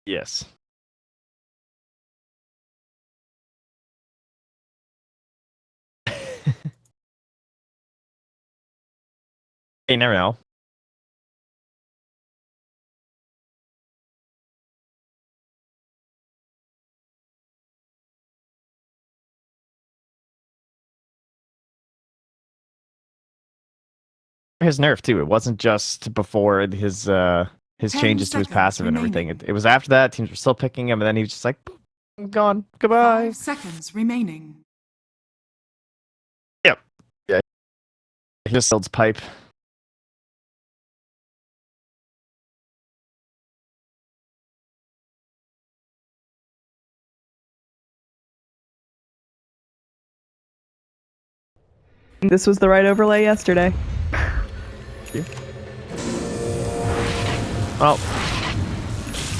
Yes. You never know. His nerf too. It wasn't just before his changes to his passive and everything. It was after that. Teams were still picking him, and then he was just like, "I'm gone. Goodbye." 5 seconds remaining. Yep. Yeah. He just builds pipe. This was the right overlay yesterday. Well,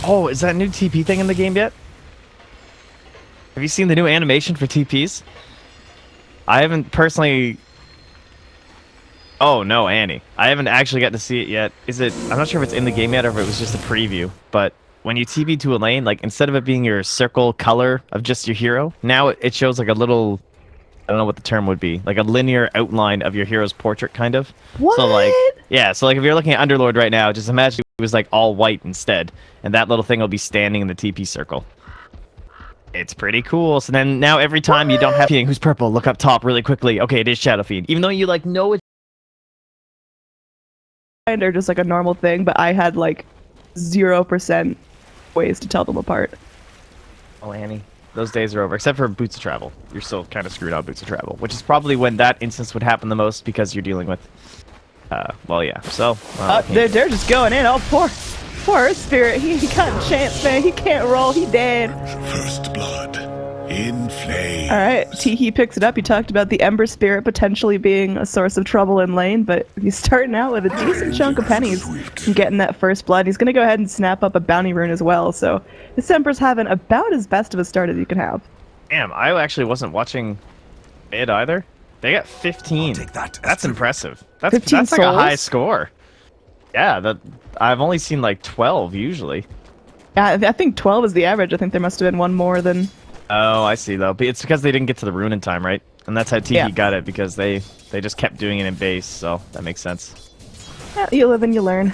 oh, is that new TP thing in the game yet? Have you seen the new animation for TPs? I haven't personally. Oh no, Annie. I haven't actually got to see it yet. Is it? I'm not sure if it's in the game yet or if it was just a preview. But when you TP to a lane, like instead of it being your circle color of just your hero, now it shows like a little. I don't know what the term would be, like a linear outline of your hero's portrait, kind of. What? So like, yeah. So like, if you're looking at Underlord right now, just imagine it was like all white instead, and that little thing will be standing in the TP circle. It's pretty cool. So then now every time you don't have anything who's purple, look up top really quickly. Okay, it is Shadow Fiend, even though you like know it's. Or just like a normal thing, but I had like 0% ways to tell them apart. Oh, Annie. Those days are over, except for Boots of Travel. You're still kind of screwed on Boots of Travel, which is probably when that instance would happen the most because you're dealing with, well, yeah. So, they're just going in. Oh, poor Earth Spirit. He got a chance, man. He can't roll. He dead. First blood in flame. All right, Teehee picks it up. You talked about the Ember Spirit potentially being a source of trouble in lane, but he's starting out with a decent chunk of pennies and getting that first blood. He's going to go ahead and snap up a bounty rune as well, so this Ember's having about as best of a start as you can have. Damn, I actually wasn't watching mid either. They got 15. That's impressive. That's like a high score. Yeah, I've only seen like 12 usually. Yeah, I think 12 is the average. I think there must have been one more than... Oh, I see though. But it's because they didn't get to the rune in time, right? And that's how Tiki got it, because they just kept doing it in base, so that makes sense. Yeah, you live and you learn.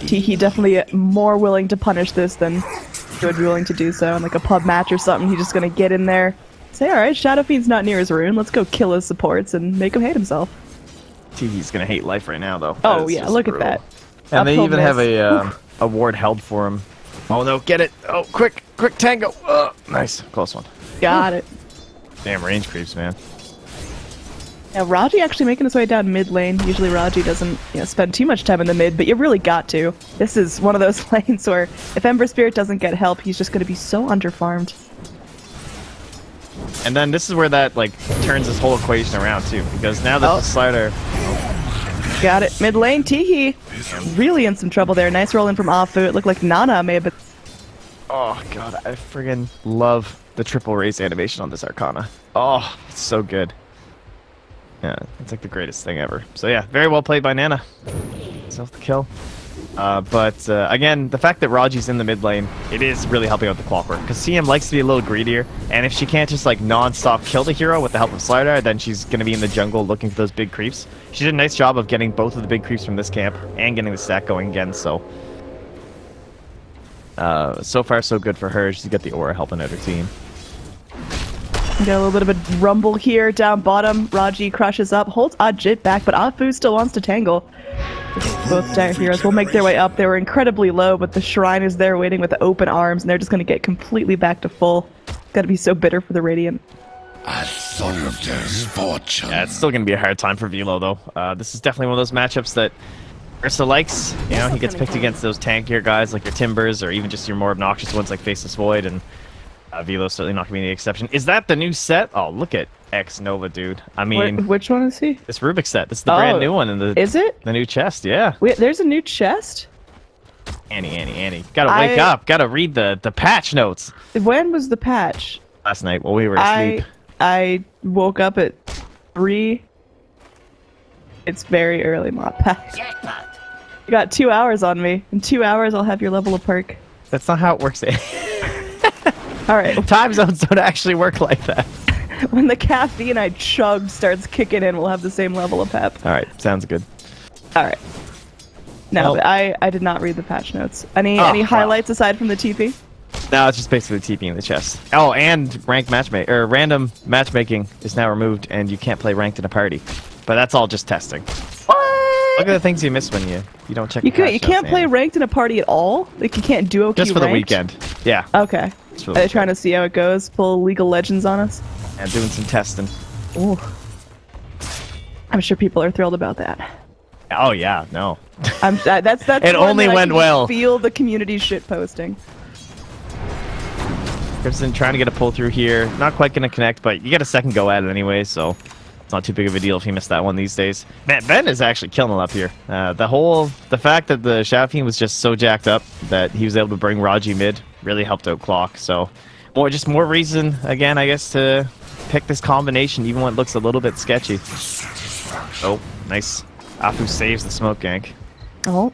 Tiki definitely more willing to punish this than he would be willing to do so in like a pub match or something. He's just gonna get in there, say, alright, Shadow Fiend's not near his rune, let's go kill his supports and make him hate himself. Tiki's gonna hate life right now though. Oh yeah, look at that. And they even have a ward held for him. Oh no, get it! Oh, quick tango! Nice, close one. Got it. Damn range creeps, man. Yeah, Raji actually making his way down mid lane. Usually Raji doesn't spend too much time in the mid, but you really got to. This is one of those lanes where if Ember Spirit doesn't get help, he's just going to be so underfarmed. And then this is where that like turns this whole equation around too, because now that the slider... Got it. Mid lane, Teehee. Really in some trouble there. Nice roll in from Afu. It looked like Nana may have been... Oh god, I friggin' love the triple race animation on this Arcana. Oh, it's so good. Yeah, it's like the greatest thing ever. So yeah, very well played by Nana. Self the kill. But again, the fact that Raji's in the mid lane, it is really helping out the Clockwork, because CM likes to be a little greedier, and if she can't just like non-stop kill the hero with the help of Slider, then she's going to be in the jungle looking for those big creeps. She did a nice job of getting both of the big creeps from this camp, and getting the stack going again, so... so far so good for her. She's got the aura helping out her team. Got a little bit of a rumble here down bottom. Raji crushes up, holds Ajit back, but Afu still wants to tangle. Both dire heroes will make their way up. They were incredibly low, but the shrine is there waiting with open arms, and they're just going to get completely back to full. Gotta be so bitter for the Radiant. I served his fortune. Yeah, it's still going to be a hard time for Velo, though. This is definitely one of those matchups that Ursa likes. You know, he gets picked against those tankier guys like your Timbers, or even just your more obnoxious ones like Faceless Void, and Velo's certainly not going to be the exception. Is that the new set? Oh, look at X Nova, dude. I mean... Which one is he? This Rubik set. This is the brand new one. In the, is it? The new chest, yeah. Wait, there's a new chest? Annie. Gotta wake up. Gotta read the patch notes. When was the patch? Last night while we were asleep. I woke up at 3. It's very early, Mod Pack. You got 2 hours on me. In 2 hours, I'll have your level of perk. That's not how it works. All right. Time zones don't actually work like that. When the caffeine I chugged starts kicking in, we'll have the same level of pep. All right, sounds good. All right. No, Well- but I did not read the patch notes. Any wow. highlights aside from the TP? No, it's just basically TP in the chest. Oh, and ranked matchmaking or random matchmaking is now removed, and you can't play ranked in a party. But that's all just testing. What? Look at the things you miss when you don't check. You the patch can't notes, play man. ranked in a party at all? Like you can't duo queue Just for the ranked? weekend. Yeah. Okay. Just for Are the they trying to see how it goes? Pull League of Legends on us? And doing some testing. Ooh. I'm sure people are thrilled about that. Oh yeah, no. That's It one only that I went can well. Feel the community shit posting. Crimson trying to get a pull through here. Not quite gonna connect, but you get a second go at it anyway, so it's not too big of a deal if you miss that one these days. Man, Ben is actually killing it up here. The fact that the Shadow Fiend was just so jacked up that he was able to bring Raji mid really helped out Clock. So more reason again, I guess, to pick this combination even when it looks a little bit sketchy. Oh, nice. Afu saves the smoke gank. Oh.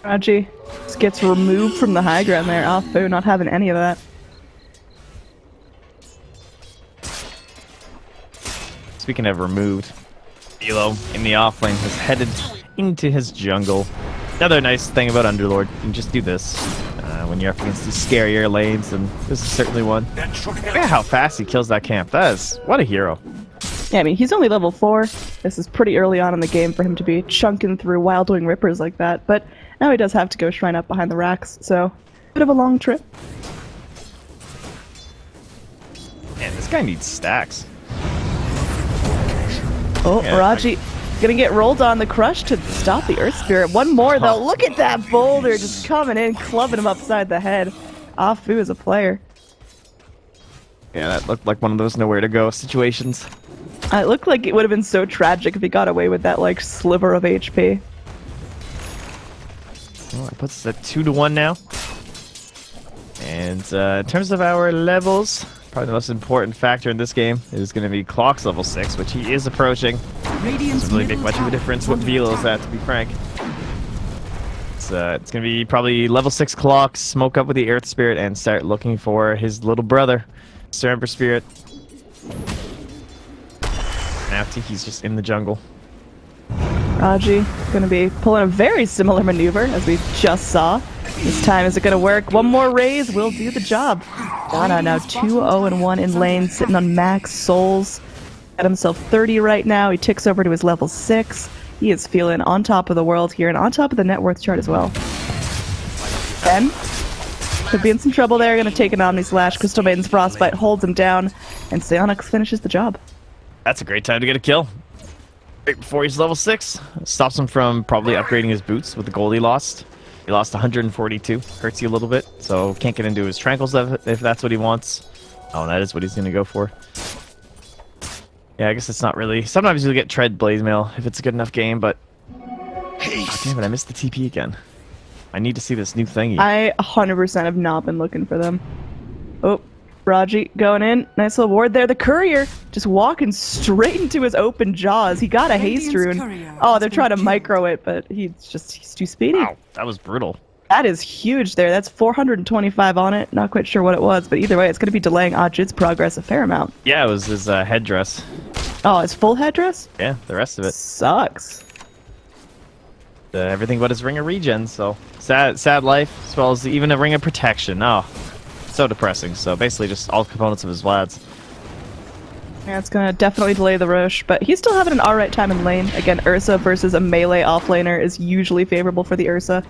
Raji just gets removed from the high ground there. Afu not having any of that. Speaking of removed, Elo in the offlane has headed into his jungle. Another nice thing about Underlord, you can just do this when you're up against these scarier lanes, and this is certainly one. Look at how fast he kills that camp. What a hero. Yeah, I mean, he's only level 4. This is pretty early on in the game for him to be chunking through Wild Wing Rippers like that, but now he does have to go shrine up behind the racks, so bit of a long trip. Man, this guy needs stacks. Oh, Yeah, Raji gonna get rolled on the crush to stop the Earth Spirit. One more though. Look at that boulder just coming in, clubbing him upside the head. Afu is a player. Yeah, that looked like one of those nowhere to go situations. It looked like it would have been so tragic if he got away with that like sliver of HP. Well, that puts us at 2-1 now. And in terms of our levels, probably the most important factor in this game is going to be Clock's level 6, which he is approaching. Radiant's Doesn't really make middle much of a tower difference is what under Velo's attack. at, to be frank. It's going to be probably level 6 Clock, smoke up with the Earth Spirit, and start looking for his little brother, Sir Ember Spirit. Now Tiki's just in the jungle. Raji gonna be pulling a very similar maneuver as we just saw. This time, is it gonna work? One more raise will do the job. Donna now 2-0-1 in lane, sitting on max souls. At himself 30 right now. He ticks over to his level 6. He is feeling on top of the world here and on top of the net worth chart as well. Ben could be in some trouble there. Gonna take an Omni Slash. Crystal Maiden's Frostbite holds him down, and Seonix finishes the job. That's a great time to get a kill. Right before he's level 6. Stops him from probably upgrading his boots with the gold he lost. He lost 142. Hurts you a little bit, so can't get into his tranquils if that's what he wants. Oh, that is what he's going to go for. Yeah, I guess it's not really... Sometimes you'll get Tread Blaze Mail if it's a good enough game, but... Oh, damn it, I missed the TP again. I need to see this new thingy. I 100% have not been looking for them. Oh, Raji going in. Nice little ward there. The courier just walking straight into his open jaws. He got a haste Radiant's rune. courier Oh, has they're been trying to killed. micro it, but he's too speedy. Wow, that was brutal. That is huge there. That's 425 on it. Not quite sure what it was, but either way, it's going to be delaying Ajit's progress a fair amount. Yeah, it was his headdress. Oh, his full headdress? Yeah, the rest of it. Sucks. Everything but his Ring of Regen, so... Sad life, as well as even a Ring of Protection. Oh, so depressing. So basically just all components of his Vlads. Yeah, it's going to definitely delay the Roche, but he's still having an alright time in lane. Again, Ursa versus a melee offlaner is usually favorable for the Ursa.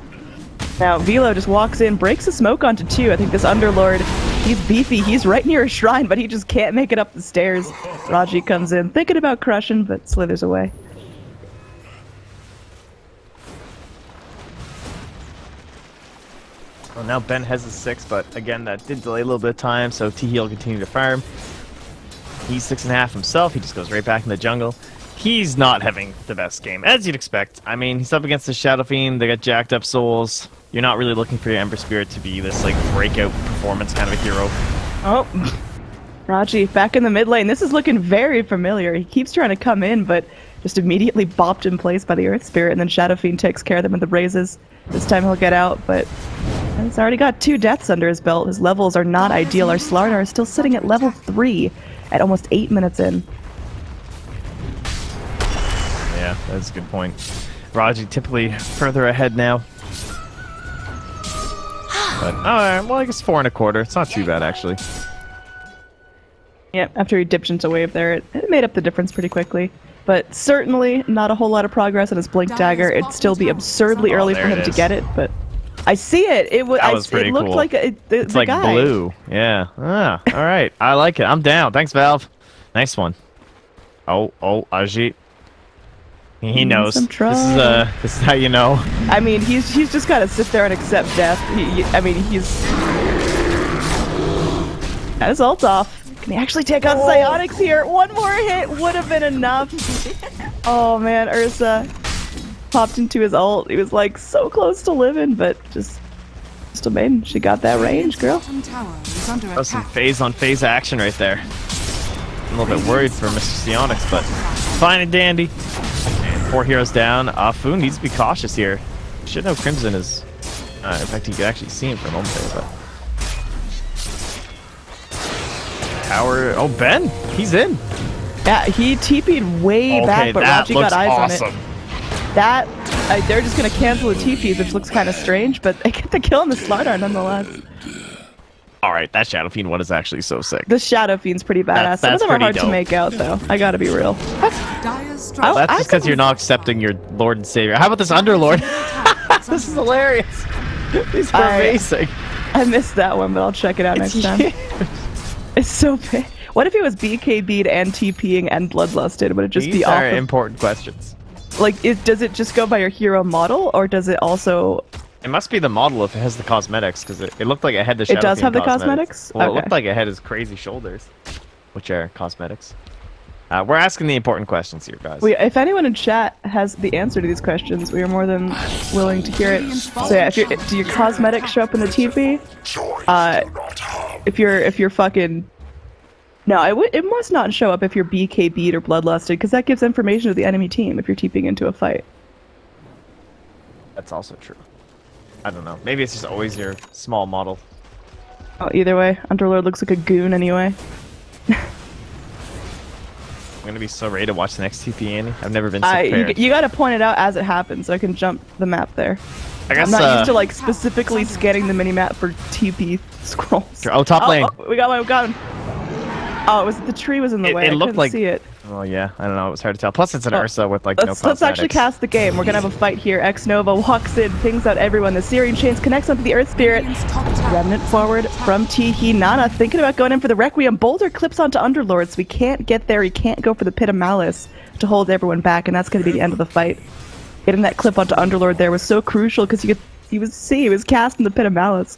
Now, Velo just walks in, breaks a smoke onto 2. I think this Underlord, he's beefy. He's right near a shrine, but he just can't make it up the stairs. Raji comes in, thinking about crushing, but slithers away. Well, now Ben has his 6, but again, that did delay a little bit of time, so T-Heal will continue to farm. He's 6.5 himself. He just goes right back in the jungle. He's not having the best game, as you'd expect. I mean, he's up against the Shadow Fiend. They got jacked up souls. You're not really looking for your Ember Spirit to be this, like, breakout performance kind of a hero. Oh, Raji back in the mid lane. This is looking very familiar. He keeps trying to come in, but just immediately bopped in place by the Earth Spirit, and then Shadow Fiend takes care of them with the raises. This time he'll get out, but And he's already got 2 deaths under his belt. His levels are not ideal. Our Slardar is still sitting at level 3 at almost 8 minutes in. Yeah, that's a good point. Raji typically further ahead now. But, alright, well, I guess 4 1/4. It's not too bad, actually. Yep, after he dipped into wave there, it made up the difference pretty quickly. But certainly not a whole lot of progress on his Blink Dagger. It'd still be absurdly early for him to get it, but I see it. It was pretty cool. It looked like it's the like guy. blue. Yeah. Ah, all right. I like it. I'm down. Thanks, Valve. Nice one. Oh, Ajit. He knows. This is how you know. I mean, he's just got to sit there and accept death. He's got his ult off. Can he actually take out Psionics here? One more hit would have been enough. Oh man, Ursa popped into his ult. He was like so close to living, but just a maiden. She got that range, girl. That was some phase on phase action right there. I'm a little bit worried for Mr. Psionics, but fine and dandy. And 4 heroes down. Afu needs to be cautious here. Should know Crimson is. In fact, you could actually see him for a moment there, but. Tower. Oh, Ben, he's in. Yeah, he TP'd way back, but Raji got eyes on it. That they're just gonna cancel the TPs, which looks kind of strange, but they get the kill on the Slardar nonetheless. All right, that Shadow Fiend one is actually so sick. The Shadow Fiend's pretty badass. Some of them are hard to make out, though. I gotta be real. That's just because you're not accepting your Lord and Savior. How about this Underlord? This is hilarious. He's amazing. I missed that one, but I'll check it out next time. It's so big. What if it was BKB'd and TPing and Bloodlusted? Would it just be off? These are important questions. Like, does it just go by your hero model, or does it also... It must be the model if it has the cosmetics, because it looked like it had the Shadow It does Fiend have the cosmetics? Well, okay. It looked like it had his crazy shoulders, which are cosmetics. We're asking the important questions here, guys. If anyone in chat has the answer to these questions, we are more than willing to hear it. So yeah, do your cosmetics show up in the TP? If you're fucking... No, it must not show up if you're BKB'd or Bloodlusted, because that gives information to the enemy team if you're TPing into a fight. That's also true. I don't know. Maybe it's just always your small model. Oh, either way, Underlord looks like a goon anyway. I'm gonna be so ready to watch the next TP, Annie. I've never been so prepared. You gotta point it out as it happens, so I can jump the map there. I guess, I'm not used to like specifically scanning the minimap for TP scrolls. Oh, top lane. Oh, we got one. Oh, the tree was in the way. It looked like. See it. Oh yeah, I don't know. It was hard to tell. Plus, it's an Ursa with like no cosmetics. Let's actually cast the game. We're gonna have a fight here. X Nova walks in, pings out everyone. The Syrian Chains connects onto the Earth Spirit. Remnant forward from Teehee. Nana thinking about going in for the Requiem. Boulder clips onto Underlord, so we can't get there. He can't go for the Pit of Malice to hold everyone back, and that's gonna be the end of the fight. Getting that clip onto Underlord there was so crucial because he was casting the Pit of Malice.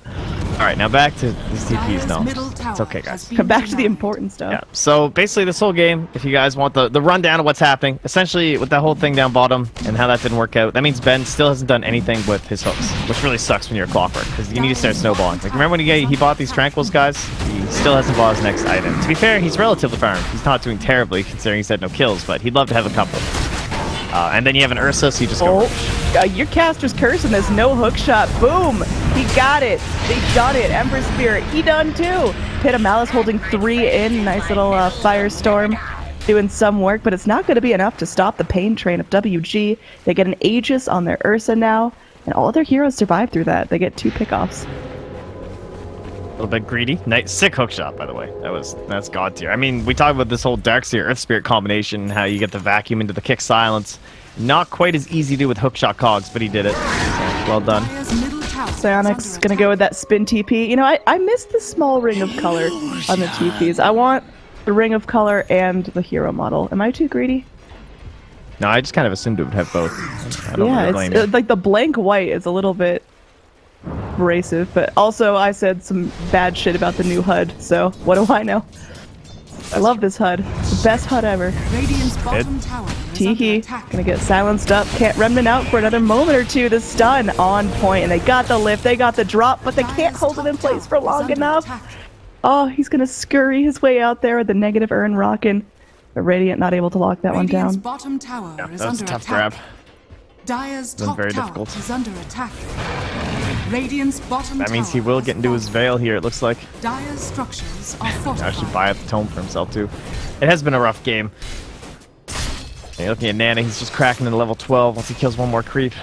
All right, now back to these TPs. No, it's okay, guys. Come back to the important stuff. Yeah. So basically, this whole game, if you guys want the rundown of what's happening, essentially with that whole thing down bottom and how that didn't work out, that means Ben still hasn't done anything with his hooks, which really sucks when you're a Clockwork because you need to start snowballing. Like remember when he bought these Tranquils, guys? He still hasn't bought his next item. To be fair, he's relatively farmed. He's not doing terribly considering he's had no kills, but he'd love to have a couple. And then you have an Ursa, so you just go. Your caster's cursing this. No hook shot. Boom! He got it. They done it. Ember Spirit. He done too. Pit of Malice holding 3 in. Nice little Firestorm doing some work, but it's not going to be enough to stop the pain train of WG. They get an Aegis on their Ursa now, and all their heroes survive through that. They get 2 pickoffs. A little bit greedy. Nice, sick hook shot, by the way. That's god tier. I mean, we talked about this whole Darkseer Earth Spirit combination, how you get the vacuum into the kick silence. Not quite as easy to do with hookshot cogs, but he did it. So, well done. Psionic's gonna go with that spin TP. You know, I missed the small ring of color on the TPs. I want the ring of color and the hero model. Am I too greedy? No, I just kind of assumed it would have both. I don't really blame you. Like the blank white is a little bit abrasive, but also I said some bad shit about the new HUD, so what do I know? I love this HUD. It's the best HUD ever. Teehee gonna get silenced up. Can't Remnant out for another moment or two. The stun on point, and they got the lift, they got the drop, but they can't hold it in place for long enough. Oh, he's gonna scurry his way out there with the negative urn rockin'. But Radiant not able to lock that one down. Yeah, that was a tough grab. Dire's top very tower difficult. Is under attack. Radiant's bottom That means he tower will has get into his fallen. veil here, it looks like. Dire's structures are Actually fortified. buy out the tome for himself, too. It has been a rough game. And you're looking at Nana, he's just cracking into level 12 once he kills one more creep.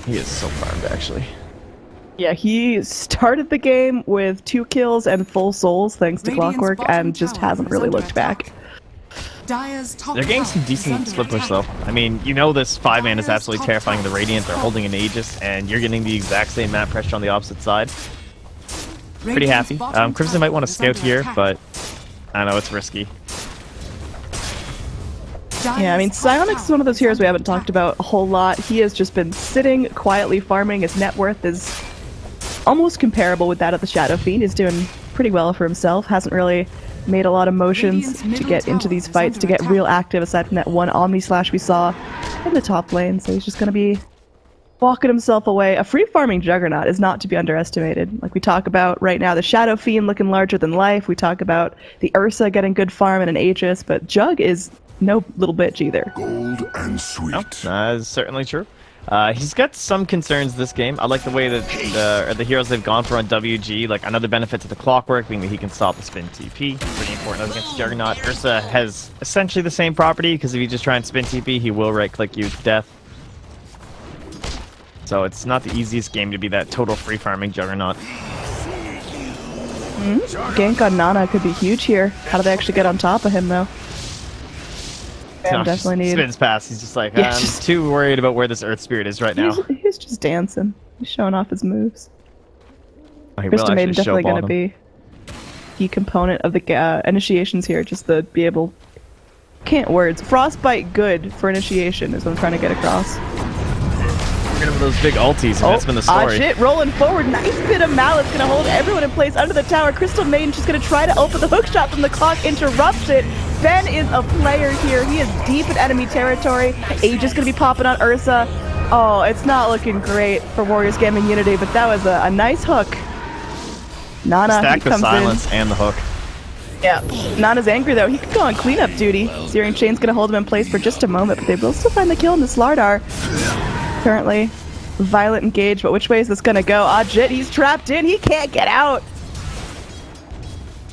He is so farmed, actually. Yeah, he started the game with 2 kills and full souls thanks to Radiant's Clockwork bottom and just tower hasn't is really under looked attack. back. Dire's top They're getting tower some is decent under split push, though. attack. I mean, you know this 5-man is Dire's absolutely top terrifying in the tower Radiant. is They're fallen. holding an Aegis, and you're getting the exact same map pressure on the opposite side. Pretty Radiant's happy. bottom Crimson tower might want to is scout under here, attack. but I know it's risky. Yeah, I mean, Dire's top Psionics is tower one of those heroes we under haven't talked attack. about a whole lot. He has just been sitting, quietly farming. His net worth is almost comparable with that of the Shadow Fiend. He's doing pretty well for himself. Hasn't really made a lot of motions Radiant's to middle get into tower these is fights, to under get real active, aside from that one Omni Slash we saw in the top lane. So he's just going to be walking himself away. A free farming Juggernaut is not to be underestimated. Like we talk about right now, the Shadow Fiend looking larger than life. We talk about the Ursa getting good farm and an Aegis, but Jug is no little bitch either. Gold and sweet. No, that is certainly true. He's got some concerns this game. I like the way that the heroes they've gone for on WG. Like, another benefit to the Clockwork being that he can stop the spin TP. Pretty important against Juggernaut. Ursa has essentially the same property, because if you just try and spin TP, he will right-click you to death. So it's not the easiest game to be that total free farming Juggernaut. Gank on Nana could be huge here. How do they actually get on top of him, though? No, Definitely just need. spins past. He's just like, Yeah, I'm just- too worried about where this Earth Spirit is right now. He's just dancing. He's showing off his moves. Oh, he will Krista actually Maiden show definitely going to bottom. be key component of the initiations here, just to be able. Can't words. Frostbite good for initiation is what I'm trying to get across. Get him those big ultis, and that's been the story. Shit, rolling forward. Nice bit of malice. Gonna hold everyone in place under the tower. Crystal Maiden just gonna try to open the hook shot from the clock, interrupts it. Ben is a player here. He is deep in enemy territory. Aegis gonna be popping on Ursa. Oh, it's not looking great for Warriors Gaming Unity, but that was a nice hook. Nana, he Stack the comes silence and the hook. in. Yeah, Nana's angry though. He could go on cleanup duty. Searing Chain's gonna hold him in place for just a moment, but they will still find the kill in the Slardar. Currently, violent engage, but which way is this gonna go? Jit, he's trapped in. He can't get out.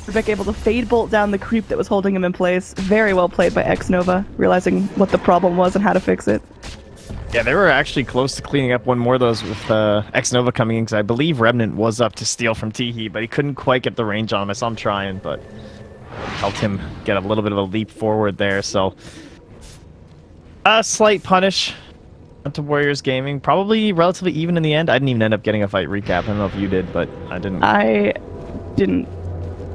Rebecca able to fade bolt down the creep that was holding him in place. Very well played by X Nova, realizing what the problem was and how to fix it. Yeah, they were actually close to cleaning up one more of those with X Nova coming in, because I believe Remnant was up to steal from Teehee, but he couldn't quite get the range on him. I saw him trying, but helped him get a little bit of a leap forward there. So a slight punish to Warriors Gaming. Probably relatively even in the end. I didn't even end up getting a fight recap. I don't know if you did, but I didn't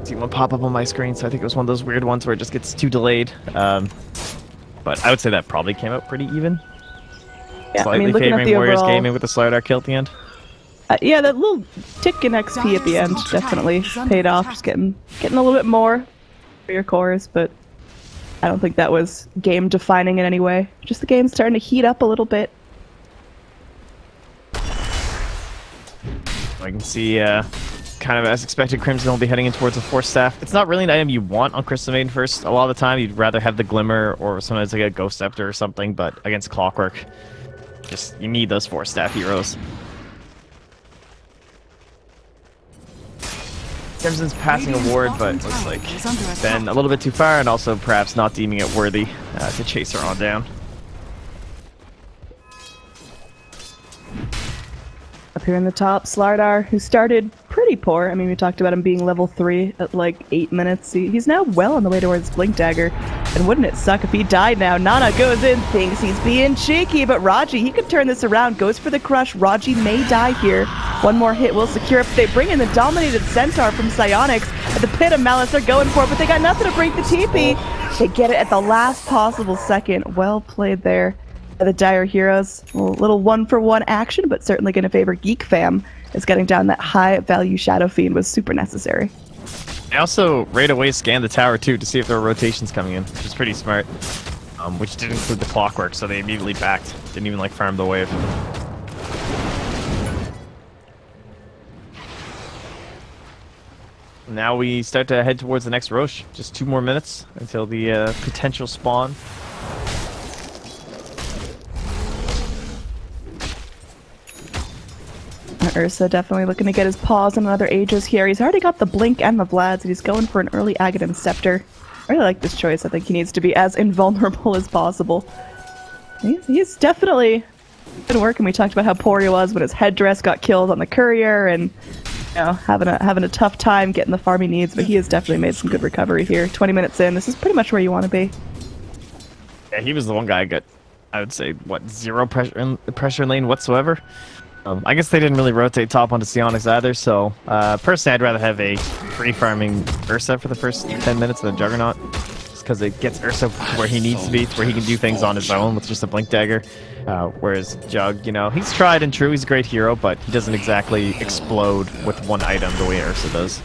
see one pop up on my screen, so I think it was one of those weird ones where it just gets too delayed. But I would say that probably came out pretty even. Yeah, Slightly I mean, looking at favoring the Warriors overall, Gaming with the Slardar kill at the end. Yeah, that little tick in XP at the end definitely paid off. Just getting a little bit more for your cores, but I don't think that was game defining in any way. Just the game's starting to heat up a little bit. I can see, kind of as expected, Crimson will be heading in towards a Force Staff. It's not really an item you want on Crystal Maiden first. A lot of the time, you'd rather have the Glimmer or sometimes like a Ghost Scepter or something, but against Clockwork, just you need those Force Staff heroes. Crimson's passing a ward, but looks like Ben a little bit too far, and also perhaps not deeming it worthy to chase her on down. Up here in the top, Slardar, who started pretty poor. I mean, we talked about him being level 3 at like 8 minutes. He's now well on the way towards Blink Dagger. And wouldn't it suck if he died now? Nana goes in, thinks he's being cheeky, but Raji, he could turn this around, goes for the crush. Raji may die here. One more hit will secure it. They bring in the Dominated Centaur from Psionics. At the Pit of Malice, they're going for it, but they got nothing to break the TP. They get it at the last possible second. Well played there by the Dire Heroes. A little one-for-one action, but certainly going to favor GEEK fam, as getting down that high-value Shadow Fiend was super necessary. I also right away scanned the tower too to see if there were rotations coming in, which is pretty smart. Which did include the Clockwork, so they immediately backed. Didn't even like farm the wave. Now we start to head towards the next Roche. Just 2 more minutes until the potential spawn. Ursa definitely looking to get his paws on another Aegis here. He's already got the Blink and the Vlads, and he's going for an early Aghanim Scepter. I really like this choice. I think he needs to be as invulnerable as possible. He's definitely been working. We talked about how poor he was when his headdress got killed on the courier, and having a tough time getting the farm he needs, but he has definitely made some good recovery here. 20 minutes in, this is pretty much where you want to be. Yeah, he was the one guy I got, I would say, what, 0 pressure in lane whatsoever. I guess they didn't really rotate top onto Sionix either, so personally I'd rather have a free farming Ursa for the first 10 minutes than Juggernaut, just because it gets Ursa to where he needs to be, to where he can do things on his own with just a Blink Dagger. Whereas Jug, he's tried and true, he's a great hero, but he doesn't exactly explode with one item the way Ursa does.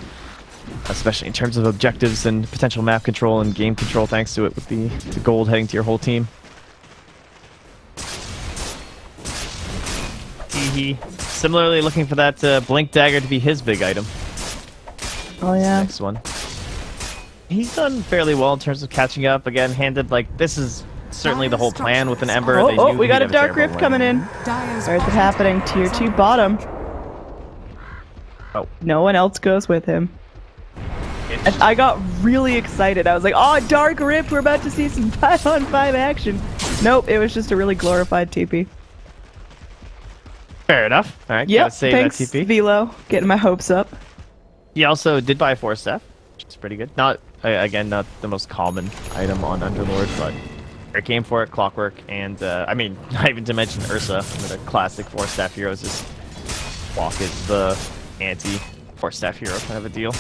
Especially in terms of objectives and potential map control and game control, thanks to it with the gold heading to your whole team. Similarly looking for that Blink Dagger to be his big item. Oh yeah. Next one. He's done fairly well in terms of catching up. Again, handed like this is certainly the whole plan with an Ember. Oh, we got a Dark Rift coming in. Where's it happening? Tier 2 bottom. Oh. No one else goes with him. And I got really excited. I was like, oh, Dark Rift, we're about to see some 5-on-5 action. Nope, it was just a really glorified TP. Fair enough. All right, yep, gotta save thanks, that TP. Velo. Getting my hopes up. He also did buy a 4-staff, which is pretty good. Not, again, not the most common item on Underlord, but fair game for it, Clockwork, and, I mean, not even to mention Ursa, one of the classic 4-staff heroes. Just Walk is the anti-4-staff hero kind of a deal.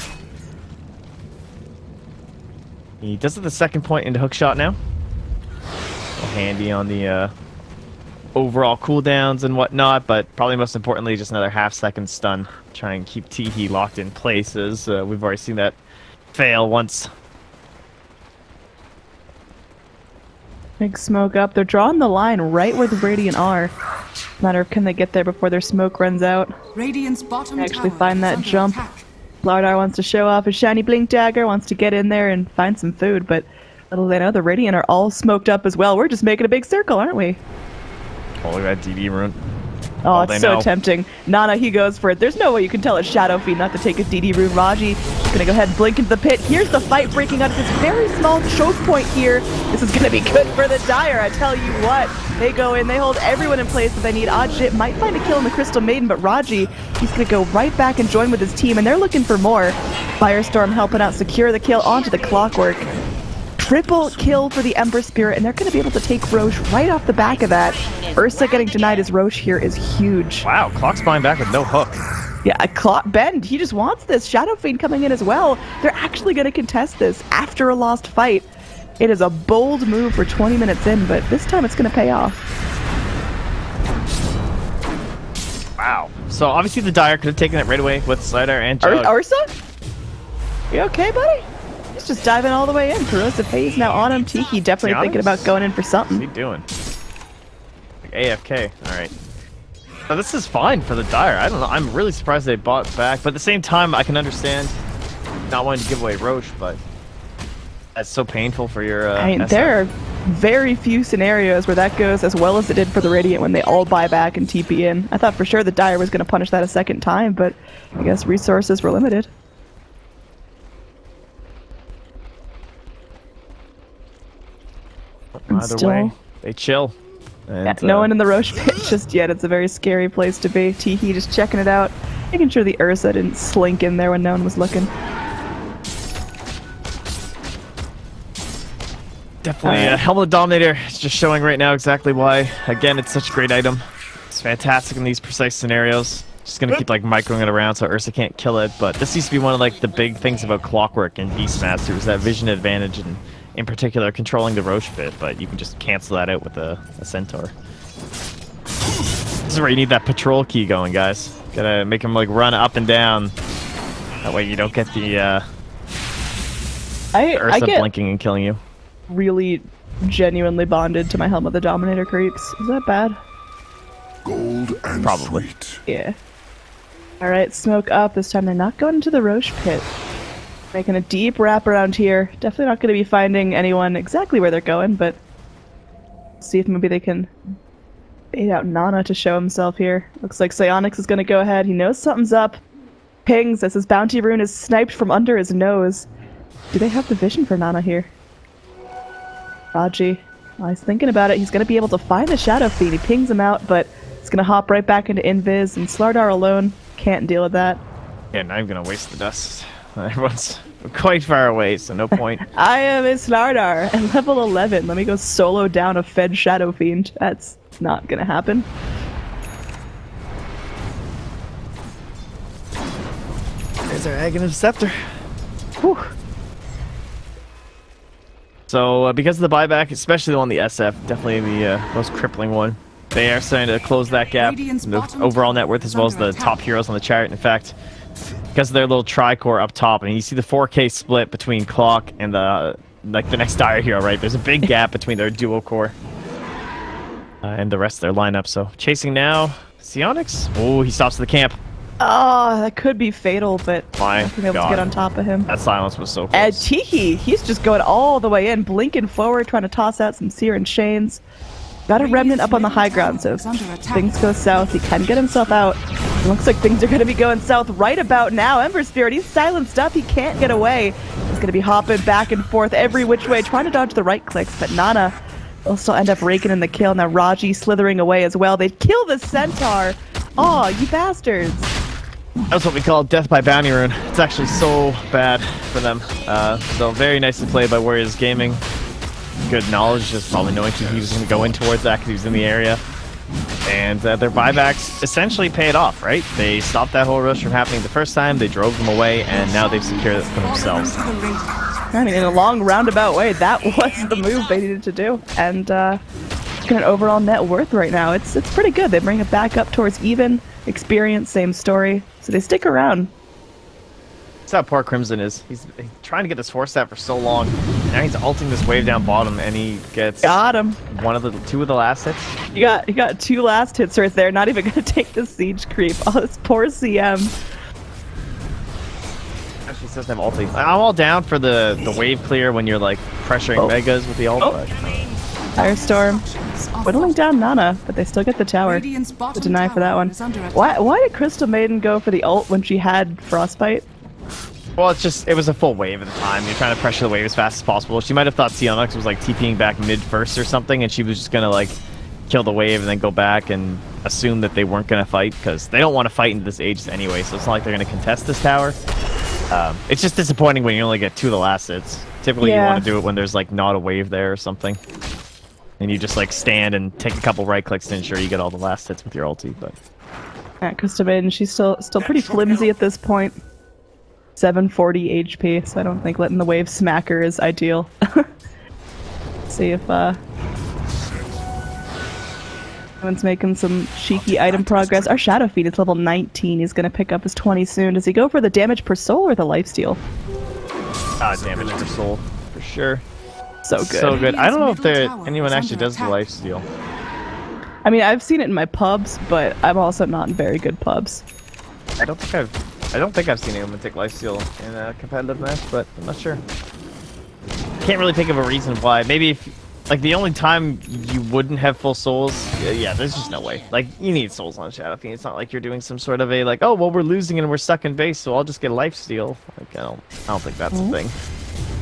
He does it the second point into hookshot now. So handy on the overall cooldowns and whatnot, but probably most importantly, just another half-second stun. Try and keep Teehee locked in place, as we've already seen that fail once. Big smoke up. They're drawing the line right where the Radiant are. Matter of can they get there before their smoke runs out. Radiant's bottom Actually tower find that is under jump. attack. Lardar wants to show off his shiny Blink Dagger, wants to get in there and find some food, but little they know the Radiant are all smoked up as well. We're just making a big circle, aren't we? Oh, look at that DD rune. Oh, it's so tempting. Nana, he goes for it. There's no way you can tell it's Shadow Fiend not to take a DD rune. Raji gonna go ahead and blink into the pit. Here's the fight breaking out at this very small choke point here. This is gonna be good for the Dire, I tell you what. They go in, they hold everyone in place that they need. Oddjit might find a kill in the Crystal Maiden, but Raji, he's gonna go right back and join with his team, and they're looking for more. Firestorm helping out secure the kill onto the Clockwork. Triple kill for the Ember Spirit, and they're going to be able to take Roche right off the back of that. Ursa getting denied his Roche here is huge. Wow, Clock's flying back with no hook. Yeah, Bend, he just wants this. Shadow Fiend coming in as well. They're actually going to contest this after a lost fight. It is a bold move for 20 minutes in, but this time it's going to pay off. Wow. So obviously the Dire could have taken it right away with Slider and Jug. Ursa? You okay, buddy? He's just diving all the way in. Corrosive Haze now on him. Tiki definitely thinking about going in for something. What's he doing? Like AFK. Alright. So this is fine for the Dire. I don't know. I'm really surprised they bought back. But at the same time, I can understand not wanting to give away Roche, but that's so painful for your I mean, SM. there are very few scenarios where that goes as well as it did for the Radiant when they all buy back and TP in. I thought for sure the Dire was going to punish that a second time, but I guess resources were limited. Either way, they chill. And, yeah, no one in the Roche pit just yet. It's a very scary place to be. Teehee just checking it out, making sure the Ursa didn't slink in there when no one was looking. Definitely, Helmet of Dominator is just showing right now exactly why. Again, it's such a great item. It's fantastic in these precise scenarios. Just gonna keep like microing it around so Ursa can't kill it. But this used to be one of like the big things about Clockwork and Beastmaster was that vision advantage and in particular controlling the Roche pit. But you can just cancel that out with a Centaur. This is where you need that patrol key going, guys. Gotta make him like run up and down. That way you don't get the Ursa blinking and killing you. Really genuinely bonded to my Helm of the Dominator creeps. Is that bad? Gold and Probably. sweet. Yeah. Alright, smoke up. This time they're not going into the Roche pit. Making a deep wrap around here. Definitely not going to be finding anyone exactly where they're going, but see if maybe they can Bait out Nana to show himself here. Looks like Psionics is gonna go ahead. He knows something's up. Pings as his bounty rune is sniped from under his nose. Do they have the vision for Nana here? Raji. While he's thinking about it, he's gonna be able to find the Shadow Fiend. He pings him out, but he's gonna hop right back into Invis, and Slardar alone can't deal with that. Yeah, not even gonna waste the dust. Everyone's quite far away, so no point. I am a Slardar at level 11. Let me go solo down a fed Shadow Fiend. That's not gonna happen. There's our Aghanim Scepter. Whew. So, because of the buyback, especially the one, the SF, definitely the most crippling one, they are starting to close that gap, the overall net worth as well as the top heroes on the chart. In fact, because of their little tri-core up top, and you see the 4K split between Clock and the next dire hero, right? There's a big gap between their duo core and the rest of their lineup. So, chasing now, Psionics. Oh, he stops at the camp. Oh, that could be fatal, but My I've been able God. to get on top of him. That silence was so And close. Tiki, he's just going all the way in, blinking forward, trying to toss out some Seer and Chains. Got a Remnant up on the high ground, so if things go south, he can get himself out. It looks like things are going to be going south right about now. Ember Spirit, he's silenced up, he can't get away. He's going to be hopping back and forth every which way, trying to dodge the right clicks, but Nana will still end up raking in the kill. Now Raji slithering away as well. They'd kill the Centaur. Aw, you bastards. That's what we call death by bounty rune. It's actually so bad for them. So very nicely played by Warriors Gaming. Good knowledge, just probably knowing he was going to go in towards that because he was in the area. And their buybacks essentially paid off, right? They stopped that whole rush from happening the first time, they drove them away, and now they've secured it for themselves. I mean, in a long roundabout way, that was the move they needed to do. And got an overall net worth right now. It's pretty good. They bring it back up towards even. Experience, same story. So they stick around. That's how poor Crimson is. He's trying to get this force out for so long. Now he's ulting this wave down bottom, and he gets Got him. two of the last hits. You got two last hits right there. Not even gonna take the siege creep. Oh, this poor CM. Actually, it doesn't have ulti. I'm all down for the wave clear when you're like pressuring megas with the ult. Oh. But Firestorm. Whittling down Nana, but they still get the tower. To deny for that one. Why did Crystal Maiden go for the ult when she had Frostbite? well, it was a full wave at the time. You're trying to pressure the wave as fast as possible. She might have thought Psionics was like TPing back mid first or something, and she was just gonna like kill the wave and then go back and assume that they weren't gonna fight because they don't want to fight in this Aegis anyway. So it's not like they're gonna contest this tower. It's just disappointing when you only get two of the last hits. Typically, you want to do it when there's like not a wave there or something. And you just like stand and take a couple right clicks to ensure you get all the last hits with your ulti. But Crystal Maiden, she's still pretty flimsy at this point. 740 HP, so I don't think letting the wave smack her is ideal. See if everyone's making some cheeky item progress. Our Shadow Fiend is level 19. He's gonna pick up his 20 soon. Does he go for the damage per soul or the lifesteal? damage per soul for sure. So good. So good. I don't know if anyone actually does the lifesteal. I mean, I've seen it in my pubs, but I'm also not in very good pubs. I don't think I've seen anyone take lifesteal in a competitive match, but I'm not sure. Can't really think of a reason why. Maybe if like the only time you wouldn't have full souls, yeah, there's just no way. Like you need souls on Shadow Fiend. It's not like you're doing some sort of a like, oh well, we're losing and we're stuck in base, so I'll just get lifesteal. Like I don't think that's a thing.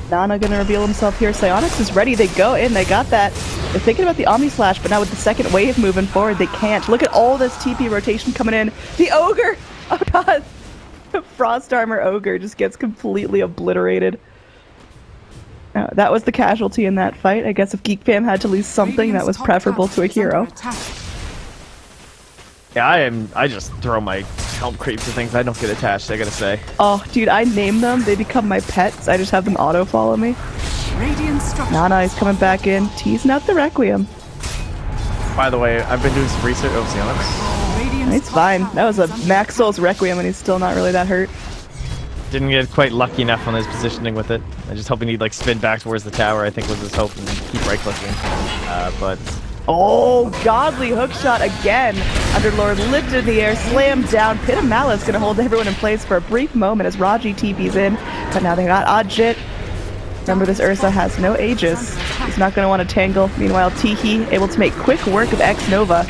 Nana gonna reveal himself here. Psionics is ready. They go in. They got that. They're thinking about the Omni Slash, but now with the second wave moving forward, they can't. Look at all this TP rotation coming in. The Ogre! Oh god! Frost Armor Ogre just gets completely obliterated. That was the casualty in that fight. I guess if Geek Fam had to lose something, that was preferable to a hero. Yeah, I just throw my help creep to things. I don't get attached, I gotta say. Oh, dude, I name them. They become my pets. I just have them auto-follow me. Nana is coming back in, teasing out the Requiem. By the way, I've been doing some research. Oh, Psionics. He's fine. That was a Max Souls Requiem and he's still not really that hurt. Didn't get quite lucky enough on his positioning with it. I just hoping he'd like spin back towards the tower, I think was his hope, and keep right clicking. But oh, godly hook shot again. Underlord lifted in the air, slammed down. Pit of Malice gonna hold everyone in place for a brief moment as Raji TP's in. But now they got Ajit. Remember, this Ursa has no Aegis. He's not going to want to tangle. Meanwhile, Teehee able to make quick work of X-Nova.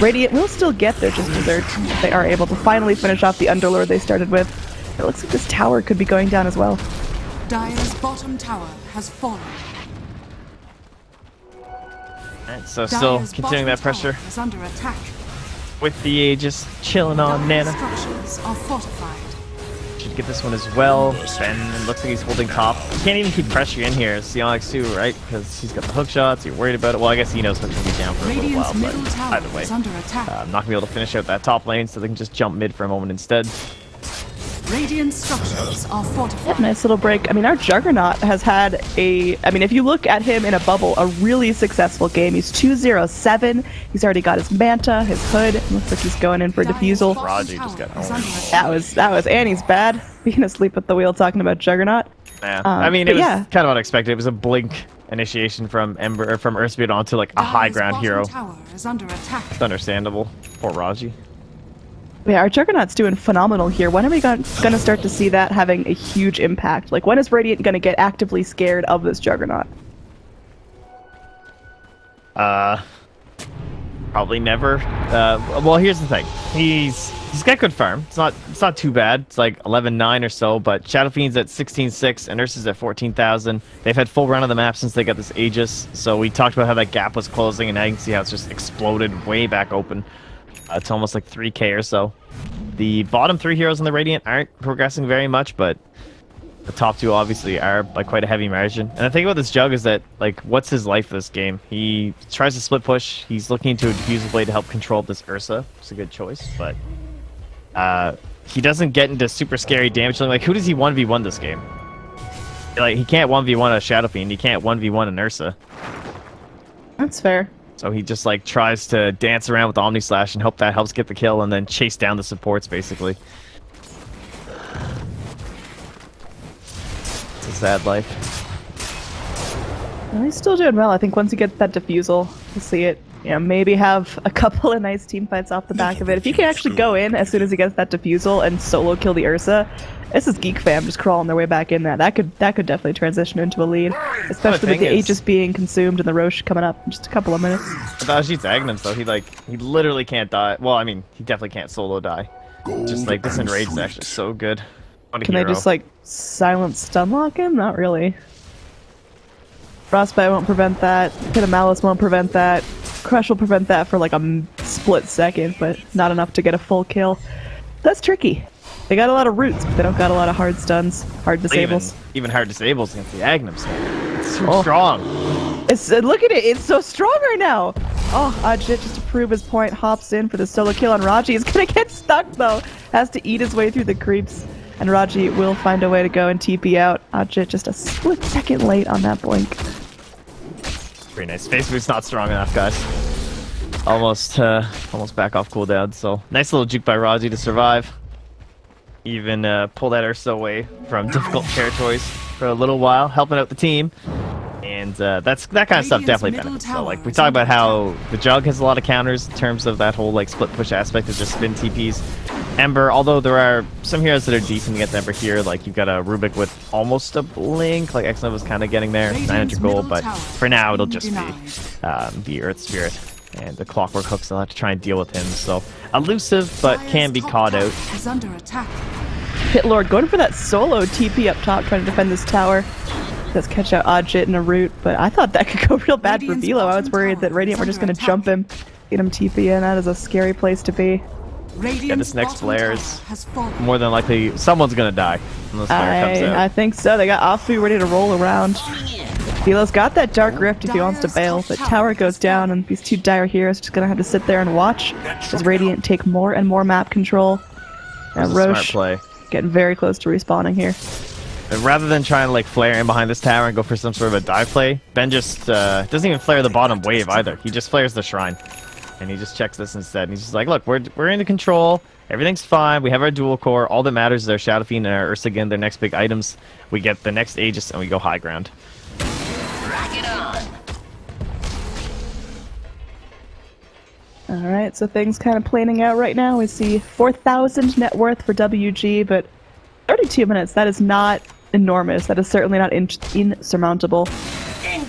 Radiant will still get their just desserts. They are able to finally finish off the Underlord they started with. It looks like this tower could be going down as well. Dire's bottom tower has fallen. Alright, so still Dire's continuing that bottom pressure tower is under attack. with the Aegis, chilling on Dire's Nana. structures are fortified. Should get this one as well. Ben looks like he's holding top. Can't even keep pressure in here. It's the Onyx too, right? Because he's got the hook shots. You're worried about it. Well, I guess he knows hook's gonna be down for a little Radiant's while, middle but tower either way, is under attack. not gonna be able to finish out that top lane, so they can just jump mid for a moment instead. Radiant structures are fortified. Nice little break. I mean, our Juggernaut has had if you look at him in a bubble, a really successful game. He's 2-0-7. He's already got his Manta, his Hood. Looks like he's going in for Dire's defusal. bottom Raji just tower got is owned. under attack. That was Annie's bad. Being asleep at the wheel talking about Juggernaut. Yeah, I mean, it but was yeah. kind of unexpected. It was a blink initiation from Ember or from Earthspeed onto like a high Dire's ground bottom hero. tower is under attack. It's understandable. Poor Raji. Yeah, our Juggernaut's doing phenomenal here. When are we going to start to see that having a huge impact? Like, when is Radiant going to get actively scared of this Juggernaut? Probably never. Well, here's the thing. He's got good farm. It's not too bad. It's like 11-9 or so, but Shadow Fiend's at 16-6 and Ursa's at 14,000. They've had full run of the map since they got this Aegis, so we talked about how that gap was closing, and now you can see how it's just exploded way back open. It's almost like 3k or so. The bottom 3 heroes in the Radiant aren't progressing very much, but the top 2 obviously are by quite a heavy margin. And the thing about this Jug is that, like, what's his life for this game? He tries to split push. He's looking into a diffusal blade to help control this Ursa. It's a good choice, but he doesn't get into super scary damage. Like, who does he 1v1 this game? Like, he can't 1v1 a Shadow Fiend. He can't 1v1 an Ursa. That's fair. So he just like tries to dance around with the Omni Slash and hope that helps get the kill, and then chase down the supports basically. It's a sad life. Well, he's still doing well. I think once he gets that defusal, we'll see it. Maybe have a couple of nice team fights off the back of it. If he can actually go in as soon as he gets that defusal and solo kill the Ursa, this is GEEK fam just crawling their way back in there. That could definitely transition into a lead, especially with the Aegis being consumed and the Roche coming up in just a couple of minutes. Without Ajit's Agnums though, he literally can't die. Well, I mean, he definitely can't solo die. Just like this enrage is actually so good. What a Can hero. they just like silent stun lock him? Not really. Frostbite won't prevent that. Pit of Malice won't prevent that. Crush will prevent that for like a split second, but not enough to get a full kill. That's tricky. They got a lot of roots, but they don't got a lot of hard stuns, hard disables. Even hard disables against the Agnums. It's so strong. Look at it, it's so strong right now. Oh, Ajit, just to prove his point, hops in for the solo kill on Raji. He's gonna get stuck though. Has to eat his way through the creeps. And Raji will find a way to go and TP out. Ajit just a split second late on that blink. Pretty nice. Face move's not strong enough, guys. Almost back off cooldown. So nice little juke by Raji to survive. Even pull that Ursa away from difficult territories for a little while, helping out the team. And that kind of stuff definitely benefits. So, like, we talk about how the Jug has a lot of counters in terms of that whole like split push aspect of just spin TPs. Ember, although there are some heroes that are decent against Ember here, like you've got a Rubik with almost a blink, like X-Nova's kind of getting there, 900 gold, but for now it'll just be the Earth Spirit. And the Clockwork Hooks will have to try and deal with him, so elusive, but can be caught out. Is under attack. Pit Lord going for that solo TP up top, trying to defend this tower. Does catch out Ajit in a route, but I thought that could go real bad for Radiant's Velo. I was bottom worried that tower Radiant is were just going under to jump him, get him TP in. That is a scary place to be. Yeah, this next flare is has fallen. more than likely someone's gonna die when this flare comes out. I think so. They got Afu ready to roll around. Velo's got that Dark Rift if he wants to bail, but tower goes down, and these two dire heroes are just gonna have to sit there and watch as Radiant take more and more map control. And Smart Roche play. getting very close to respawning here. And rather than trying to like flare in behind this tower and go for some sort of a dive play, Ben just doesn't even flare the bottom wave either. He just flares the shrine. And he just checks this instead. And he's just like, look, we're into control. Everything's fine. We have our dual core. All that matters is our Shadow Fiend and our Ursa again, their next big items. We get the next Aegis and we go high ground. Rock it on. Alright, so things kind of planning out right now. We see 4,000 net worth for WG, but 32 minutes, that is not enormous. That is certainly not insurmountable.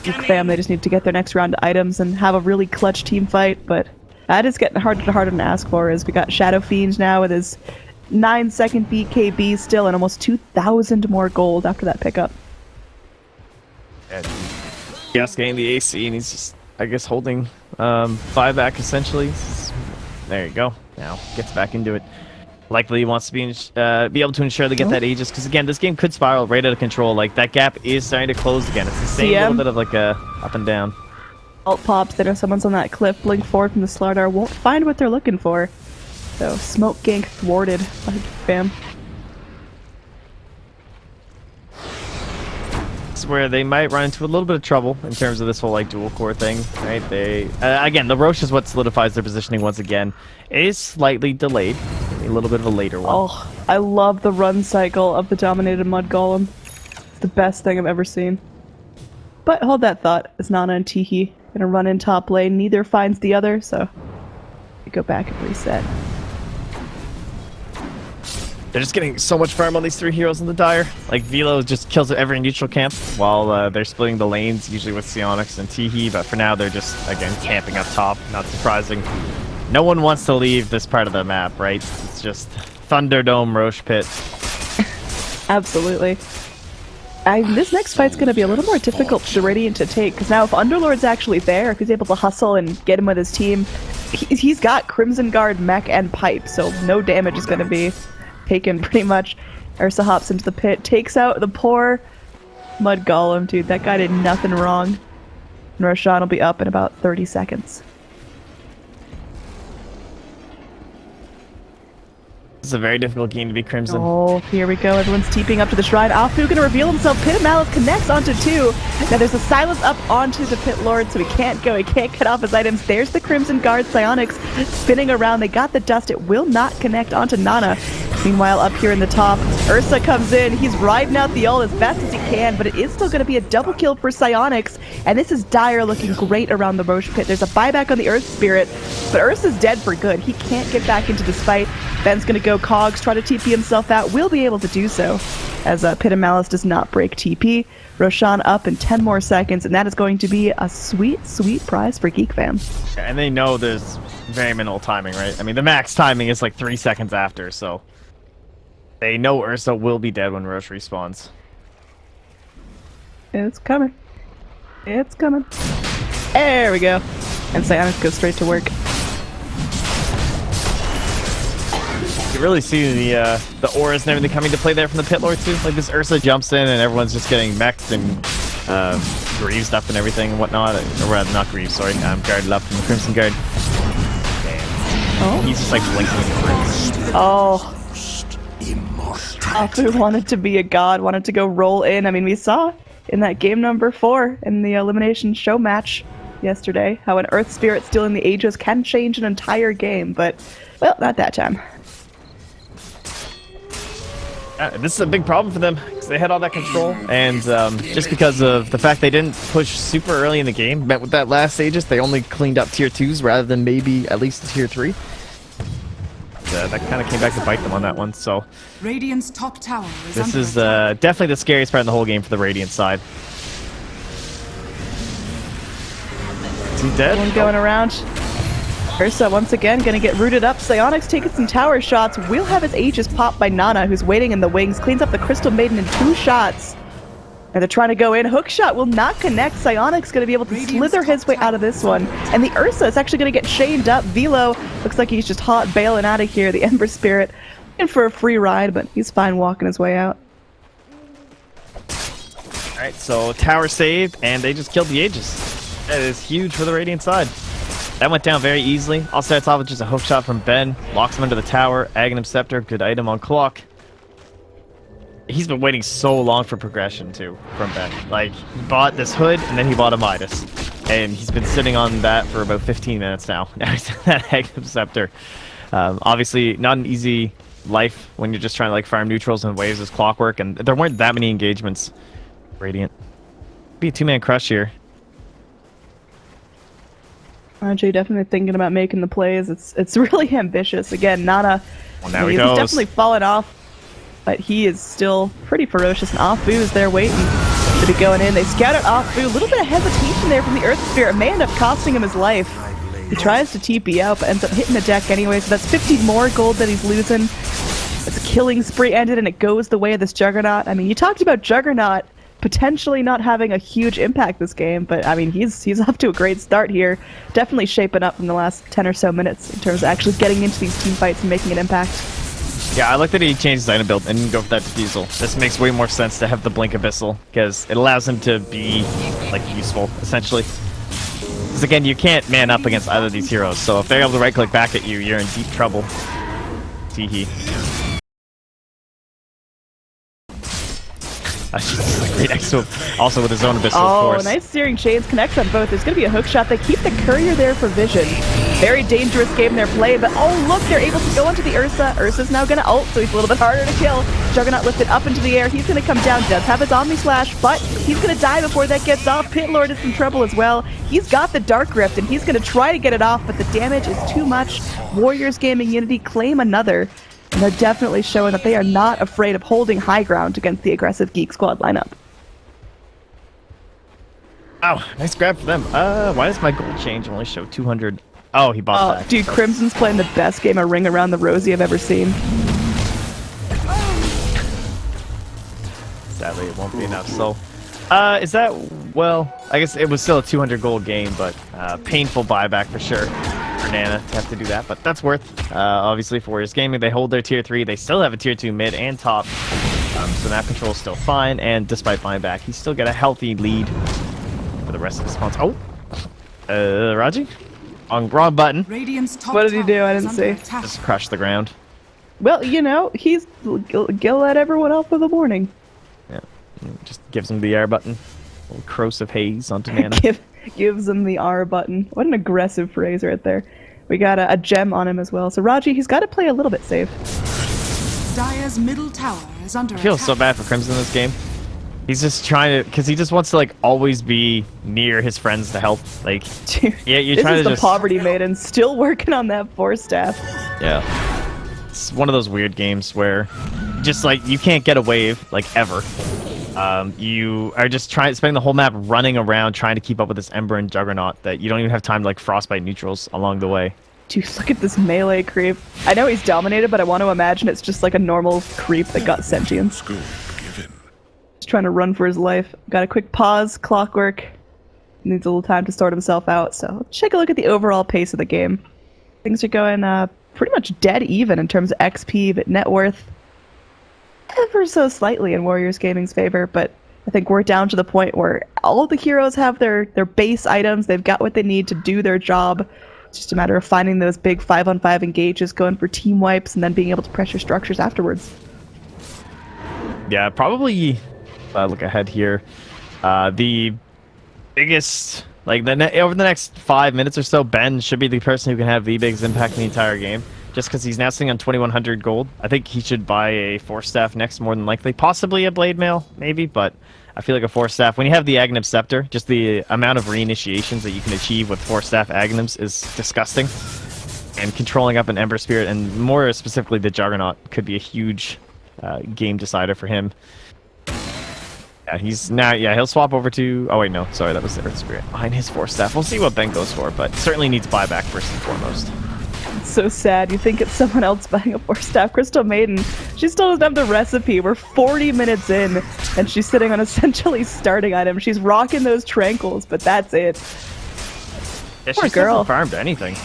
GEEK fam, they just need to get their next round of items and have a really clutch team fight, but that is getting harder and harder to ask for, as we got Shadow Fiend now with his 9-second BKB still and almost 2,000 more gold after that pickup. And yes, getting the AC, and he's just, I guess, holding 5 back essentially. There you go. Now gets back into it. Likely he wants to be able to ensure they get that Aegis, because again, this game could spiral right out of control. Like, that gap is starting to close again. It's the same little bit of like a up and down. Alt pops that if someone's on that cliff, blink forward from the Slardar won't find what they're looking for. So smoke gank thwarted by fam. Where they might run into a little bit of trouble in terms of this whole like dual core thing, right? They again, the Roche is what solidifies their positioning once again. It is slightly delayed, a little bit of a later one. Oh, I love the run cycle of the dominated mud golem. It's the best thing I've ever seen. But hold that thought, as Nana and Teehee gonna run in top lane. Neither finds the other, so we go back and reset. They're just getting so much farm on these 3 heroes in the Dire. Like, Velo just kills every neutral camp while they're splitting the lanes, usually with Psionics and Teehee, but for now they're just, again, camping up top. Not surprising. No one wants to leave this part of the map, right? It's just Thunderdome, Roche Pit. Absolutely. This next fight's going to be a little more difficult for the Radiant to take, because now if Underlord's actually there, if he's able to hustle and get him with his team, he's got Crimson Guard, Mech, and Pipe, so no damage is going to be taken pretty much. Ursa hops into the pit, takes out the poor mud golem, dude. That guy did nothing wrong. And Roshan will be up in about 30 seconds. This is a very difficult game to be Crimson. Oh, here we go. Everyone's TPing up to the shrine. Afu gonna reveal himself. Pit of Malice connects onto 2. Now there's a silence up onto the Pit Lord, so he can't go. He can't cut off his items. There's the Crimson Guard Psionics spinning around. They got the dust. It will not connect onto Nana. Meanwhile, up here in the top, Ursa comes in. He's riding out the ult as best as he can, but it is still going to be a double kill for Psionics. And this is Dire looking great around the Roche Pit. There's a buyback on the Earth Spirit, but Ursa's dead for good. He can't get back into this fight. Ben's going to go Cogs, try to TP himself out. Will be able to do so, as Pit of Malice does not break TP. Roshan up in 10 more seconds, and that is going to be a sweet, sweet prize for GEEK fam. And they know there's very minimal timing, right? I mean, the max timing is like 3 seconds after, so they know Ursa will be dead when Roche respawns. It's coming. It's coming. There we go. And Psionics goes straight to work. You really see the auras and everything coming to play there from the Pit Lord too. Like, this Ursa jumps in and everyone's just getting mech'd and Greaves up and everything and whatnot. Or rather, not Greaves, sorry. Guarded up from the Crimson Guard. Oh. He's just like blinking in the rooms. Oh. Afu wanted to be a god, wanted to go roll in. I mean, we saw in that game number 4 in the elimination show match yesterday how an Earth Spirit stealing the Aegis can change an entire game, but, well, not that time. This is a big problem for them because they had all that control, and just because of the fact they didn't push super early in the game, met with that last Aegis, they only cleaned up tier 2s rather than maybe at least tier 3. That kind of came back to bite them on that one. So Radiant's top tower is this under is attack. definitely the scariest part in the whole game for the Radiant side. Is he dead? One going around. Ursa once again gonna get rooted up. Psionics taking some tower shots. Will have his Aegis popped by Nana, who's waiting in the wings. Cleans up the Crystal Maiden in 2 shots. And they're trying to go in. Hook shot will not connect. Psionic's gonna be able to slither his way out of this one. And the Ursa is actually gonna get chained up. Velo looks like he's just hot bailing out of here. The Ember Spirit in for a free ride, but he's fine walking his way out. Alright, so tower saved, and they just killed the Aegis. That is huge for the Radiant side. That went down very easily. All starts off with just a hook shot from Ben. Locks him into the tower. Aghanim Scepter, good item on clock. He's been waiting so long for progression, too, from Ben. Like, he bought this hood, and then he bought a Midas. And he's been sitting on that for about 15 minutes now. Now he's at that Aghanim Scepter. Obviously, not an easy life when you're just trying to, like, farm neutrals and waves as clockwork. And there weren't that many engagements. Radiant. Be a 2-man crush here. RJ definitely thinking about making the plays. It's really ambitious. Again, Nana, Well, now he's he goes. definitely fallen off, but he is still pretty ferocious. And Afu is there waiting. To be going in, they scout it off. A little bit of hesitation there from the Earth Spirit. May end up costing him his life. He tries to TP out, but ends up hitting the deck anyway, so that's 50 more gold that he's losing. It's a killing spree ended, and it goes the way of this Juggernaut. I mean, you talked about Juggernaut potentially not having a huge impact this game, but I mean, he's off to a great start here. Definitely shaping up in the last 10 or so minutes in terms of actually getting into these team fights and making an impact. Yeah, I like that he changed his item build and didn't go for that defusal. This makes way more sense to have the Blink Abyssal, because it allows him to be, like, useful, essentially. Because again, you can't man up against either of these heroes, so if they're able to right-click back at you, you're in deep trouble. Teehee. She's right next to him, also with his own Abyssal, of course. Nice searing chains, connects on both. There's going to be a hook shot. They keep the courier there for vision. Very dangerous game they're playing, but oh look, they're able to go onto the Ursa. Ursa's now going to ult, so he's a little bit harder to kill. Juggernaut lifted up into the air. He's going to come down, does have his Omni Slash, but he's going to die before that gets off. Pit Lord is in trouble as well. He's got the Dark Rift, and he's going to try to get it off, but the damage is too much. Warriors Gaming Unity claim another. And they're definitely showing that they are not afraid of holding high ground against the aggressive Geek Squad lineup. Oh, nice grab for them. Why does my gold change only show 200? Oh, he bought that. Dude, Crimson's playing the best game of Ring Around the Rosie I've ever seen. Sadly, it won't be enough. So, is that, well, I guess it was still a 200 gold game, but painful buyback for sure. Nana to have to do that, but that's worth. Obviously, for Warriors Gaming, they hold their tier 3. They still have a tier 2 mid and top, so map control is still fine. And despite buying back, he's still got a healthy lead for the rest of his spawns. Oh, Raji, wrong button. Radiant's top What did he do? I tower is didn't under see. attack. Just crushed the ground. Well, you know, he's gill at everyone else for the morning. Yeah, just gives him the air button. A little corrosive haze onto Nana. Gives him the R button. What an aggressive phrase right there. We got a gem on him as well. So Raji, he's got to play a little bit safe. Dire's middle tower is under I feel attack. so bad for Crimson in this game. He's just trying to, because he just wants to like always be near his friends to help. Like, Dude, yeah, you're this trying is to the just poverty maiden still working on that force staff. Yeah. It's one of those weird games where just like you can't get a wave like ever. You are just spending the whole map running around trying to keep up with this Ember and Juggernaut that you don't even have time to like frostbite neutrals along the way. Dude, look at this melee creep. I know he's dominated, but I want to imagine it's just like a normal creep that got sentience. Scope given. He's trying to run for his life. Got a quick pause, clockwork. Needs a little time to sort himself out, so let's take a look at the overall pace of the game. Things are going pretty much dead even in terms of XP, but net worth ever so slightly in Warriors Gaming's favor, but I think we're down to the point where all the heroes have their base items. They've got what they need to do their job. It's just a matter of finding those big 5-on-5 engages, going for team wipes, and then being able to pressure structures afterwards. Yeah, probably look ahead here. The biggest, like over the next 5 minutes or so, Ben should be the person who can have the biggest impact in the entire game. Just because he's now sitting on 2,100 gold. I think he should buy a Force Staff next, more than likely. Possibly a Blade Mail, maybe, but I feel like a Force Staff, when you have the Aghanim Scepter, just the amount of reinitiations that you can achieve with Force Staff Aghanims is disgusting. And controlling up an Ember Spirit, and more specifically the Juggernaut, could be a huge game decider for him. Yeah, he's now, he'll swap over to, oh wait, no, sorry, that was the Earth Spirit behind his Force Staff. We'll see what Ben goes for, but certainly needs buyback first and foremost. It's so sad. You think it's someone else buying a Force Staff. Crystal Maiden, she still doesn't have the recipe. We're 40 minutes in, and she's sitting on essentially starting item. She's rocking those tranquils, but that's it. Yeah, Poor she girl. hasn't farmed anything.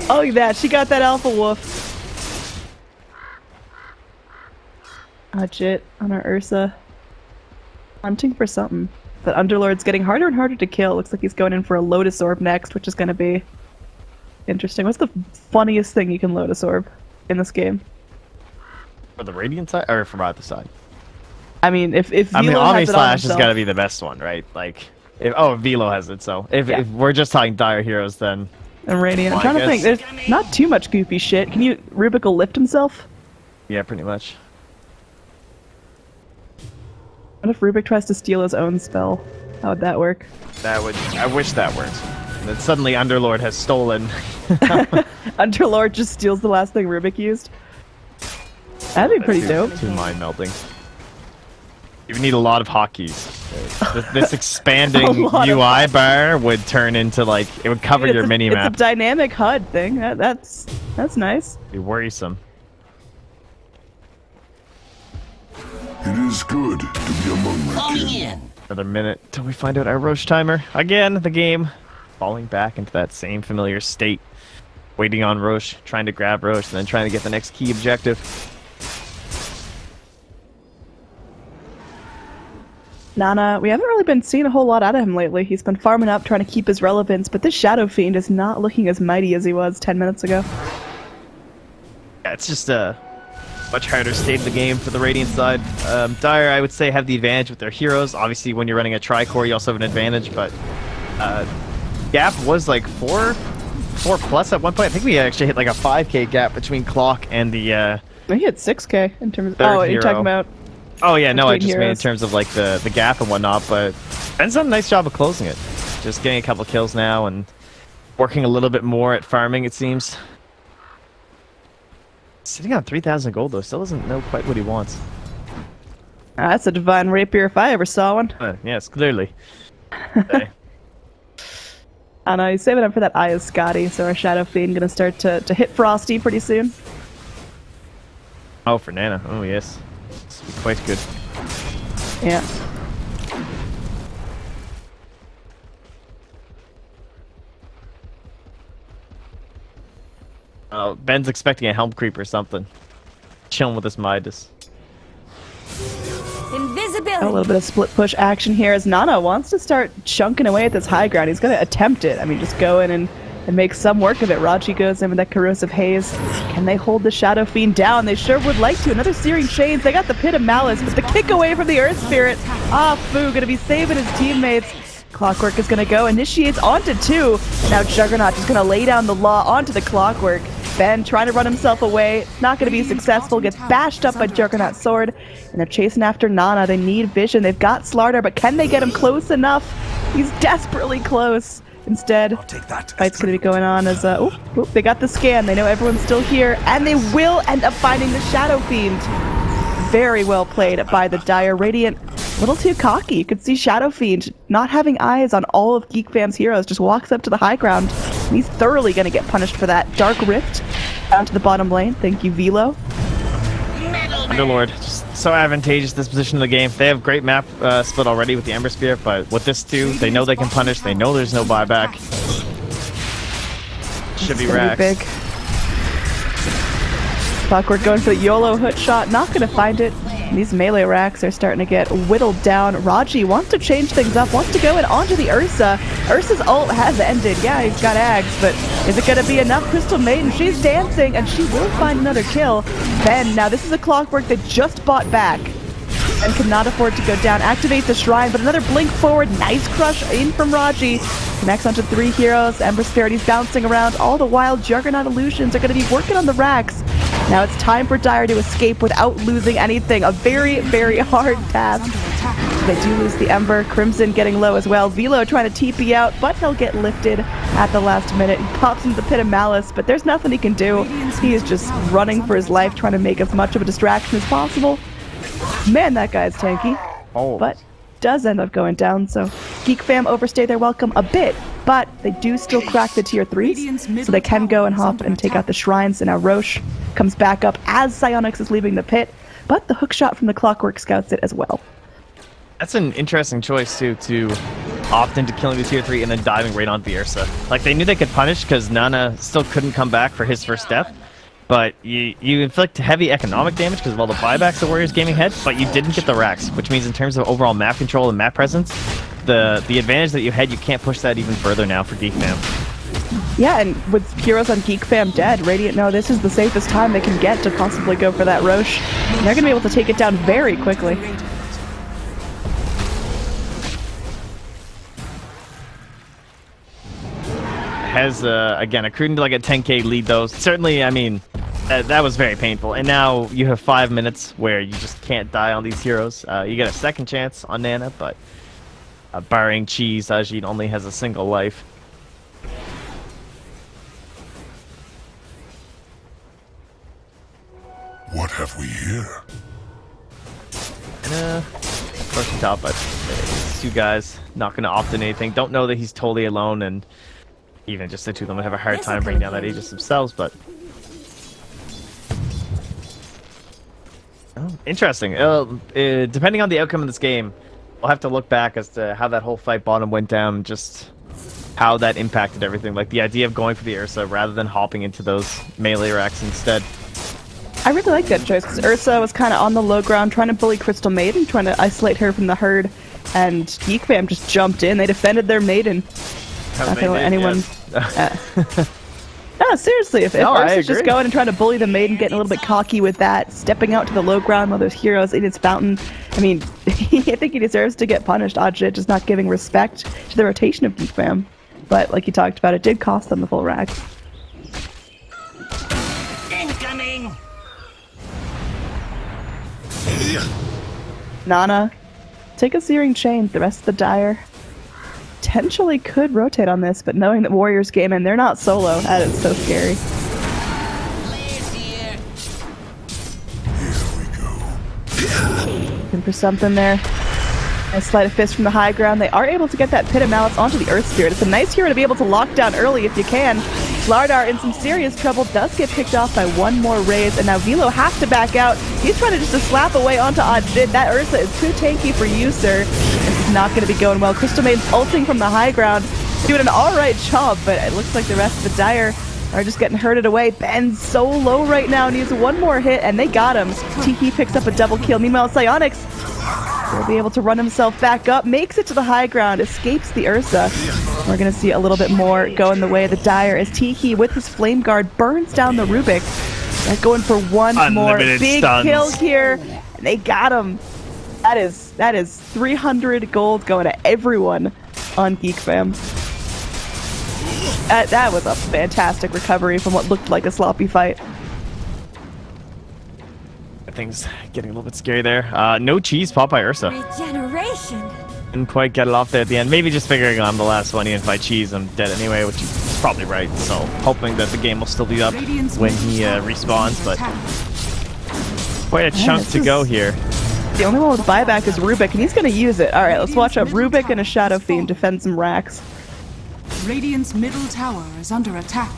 Oh, that. She got that Alpha Wolf. Jit on our Ursa. Hunting for something. But Underlord's getting harder and harder to kill. Looks like he's going in for a Lotus Orb next, which is going to be interesting. What's the funniest thing you can Lotus Orb in this game? For the Radiant side, or from either side? I mean, if Velo I mean, has Omni it on Slash has himself, got to be the best one, right? Like, Velo has it, so if we're just talking dire heroes, then... and Radiant. I'm Well, I trying to think. guess- There's not too much goofy shit. Can you... Rubik will lift himself? Yeah, pretty much. What if Rubik tries to steal his own spell? How would that work? That would... I wish that worked. And then suddenly Underlord has stolen... Underlord just steals the last thing Rubik used? That'd be pretty dope. Too mind-melting. You need a lot of hotkeys. This expanding A lot of UI bar would turn into like it would cover It's your a- mini It's map. a dynamic HUD thing. That's nice. Be worrisome. It is good to be among my Coming kin. in. Another minute till we find out our Roche timer. Again, the game falling back into that same familiar state. Waiting on Roche, trying to grab Roche, and then trying to get the next key objective. Nana, we haven't really been seeing a whole lot out of him lately. He's been farming up, trying to keep his relevance, but this Shadow Fiend is not looking as mighty as he was 10 minutes ago. Yeah, it's just a much harder state of the game for the Radiant side. Dire, I would say, have the advantage with their heroes. Obviously, when you're running a tri-core, you also have an advantage, but gap was like 4 plus at one point. I think we actually hit like a 5k gap between Clock and the... He hit 6k in terms of... Third Oh, you're hero. talking about... Oh yeah, no, I between just mean in heroes. terms of like the gap and whatnot, but Ben's done a nice job of closing it. Just getting a couple kills now and working a little bit more at farming, it seems. Sitting on 3,000 gold though, still doesn't know quite what he wants. That's a divine rapier if I ever saw one. Yes, clearly. Okay. I know, he's saving up for that Eye of Scotty, so our Shadow Fiend gonna start to hit Frosty pretty soon. Oh, for Nana. Oh yes. This will be quite good. Yeah. Oh, Ben's expecting a Helm Creep or something. Chilling with his Midas. Invisibility. A little bit of split push action here as Nana wants to start chunking away at this high ground. He's going to attempt it. I mean, just go in and make some work of it. Raji goes in with that corrosive haze. Can they hold the Shadow Fiend down? They sure would like to. Another Searing Chains. They got the Pit of Malice, but the kick away from the Earth Spirit. Ah, Fu going to be saving his teammates. Clockwork is going to go, initiates onto 2. Now Juggernaut just going to lay down the law onto the Clockwork. Ben trying to run himself away, not going to be successful, gets bashed up by Juggernaut's sword, and they're chasing after Nana. They need vision, they've got Slardar, but can they get him close enough? He's desperately close. Instead, fight's going to be going on as, they got the scan, they know everyone's still here, and they will end up finding the Shadow Fiend. Very well played by the Dire Radiant. A little too cocky. You could see Shadow Fiend not having eyes on all of Geek Fam's heroes, just walks up to the high ground. And he's thoroughly going to get punished for that. Dark Rift down to the bottom lane. Thank you, Velo. Underlord, just so advantageous this position of the game. They have great map split already with the Ember Spear, but with this too, they know they can punish. They know there's no buyback. Should be It's gonna Rax. big. Clockwork going for the YOLO hook shot. Not going to find it. These melee racks are starting to get whittled down. Raji wants to change things up, wants to go in onto the Ursa. Ursa's ult has ended. Yeah, he's got Ags, but is it going to be enough? Crystal Maiden, she's dancing, and she will find another kill. Ben, now this is a Clockwork that just bought back and cannot afford to go down. Activate the Shrine, but another blink forward. Nice crush in from Raji. Connects onto 3 heroes. Ember Spirity's bouncing around. All the while, Juggernaut Illusions are going to be working on the racks. Now it's time for Dire to escape without losing anything. A very, very hard task. They do lose the Ember. Crimson getting low as well. Velo trying to TP out, but he'll get lifted at the last minute. He pops into the Pit of Malice, but there's nothing he can do. He is just running for his life, trying to make as much of a distraction as possible. Man, that guy's tanky. Oh. But does end up going down, so Geek Fam overstay their welcome a bit, but they do still crack the tier 3s, so they can go and hop and take out the shrines, and now Roche comes back up as Psyonix is leaving the pit, but the hook shot from the Clockwork scouts it as well. That's an interesting choice too, to opt into killing the tier 3 and then diving right onto the Ursa. Like, they knew they could punish because Nana still couldn't come back for his first death, but you inflict heavy economic damage because of all the buybacks the Warriors gaming had, but you didn't get the racks, which means in terms of overall map control and map presence, the advantage that you had, you can't push that even further now for Geek Fam. Yeah, and with heroes on Geek Fam dead, Radiant know this is the safest time they can get to possibly go for that Roche. And they're going to be able to take it down very quickly. Has, again, accrued into like a 10k lead though. Certainly, I mean, that was very painful. And now you have 5 minutes where you just can't die on these heroes. You get a second chance on Nana, but barring Cheese, Ajin only has a single life. What have we here? pushing top, but these two guys not going to opt in anything. Don't know that he's totally alone, and even just the two of them would have a hard time bringing down that Aegis themselves, but... Oh, interesting. Depending on the outcome of this game, we'll have to look back as to how that whole fight bottom went down, just how that impacted everything. Like the idea of going for the Ursa rather than hopping into those melee racks instead. I really like that choice, because Ursa was kind of on the low ground, trying to bully Crystal Maiden, trying to isolate her from the herd, and GEEK fam just jumped in. They defended their Maiden. Not gonna let anyone... Yes. No, seriously, if No, Ursa's just going and trying to bully the Maiden, getting a little bit cocky with that, stepping out to the low ground while there's heroes in its fountain, I mean, I think he deserves to get punished, Ajit, just not giving respect to the rotation of GEEK fam. But, like you talked about, it did cost them the full racks. Incoming! Nana, take a Searing Chain. The rest of the Dire potentially could rotate on this, but knowing that Warriors game and they're not solo, that is so scary. Blaze here. Looking for something there. Nice sleight of fist from the high ground. They are able to get that Pit of Malice onto the Earth Spirit. It's a nice hero to be able to lock down early if you can. Slardar in some serious trouble, does get picked off by one more raise, and now Velo has to back out. He's trying to just slap away onto Ajit. That Ursa is too tanky for you, sir. This is not going to be going well. Crystal Maiden's ulting from the high ground, doing an alright job, but it looks like the rest of the Dire are just getting herded away. Ben's so low right now, needs one more hit, and they got him. Tiki picks up a double kill. Meanwhile, Psyonix will be able to run himself back up, makes it to the high ground, escapes the Ursa. We're going to see a little bit more going the way of the Dire as Tiki, with his Flame Guard, burns down the Rubik. They're going for one more big stuns. kill here, and they got him. That is 300 gold going to everyone on GEEK fam. That was a fantastic recovery from what looked like a sloppy fight. Things getting a little bit scary there. No cheese pop by Ursa. Regeneration. Didn't quite get it off there at the end. Maybe just figuring I'm the last one. If I cheese, I'm dead anyway, which is probably right. So hoping that the game will still be up when he respawns, but quite a chunk to go here. The only one with buyback is Rubik, and he's going to use it. All right, let's watch out. Rubik and a Shadow Fiend defend some racks. Radiant's middle tower is under attack.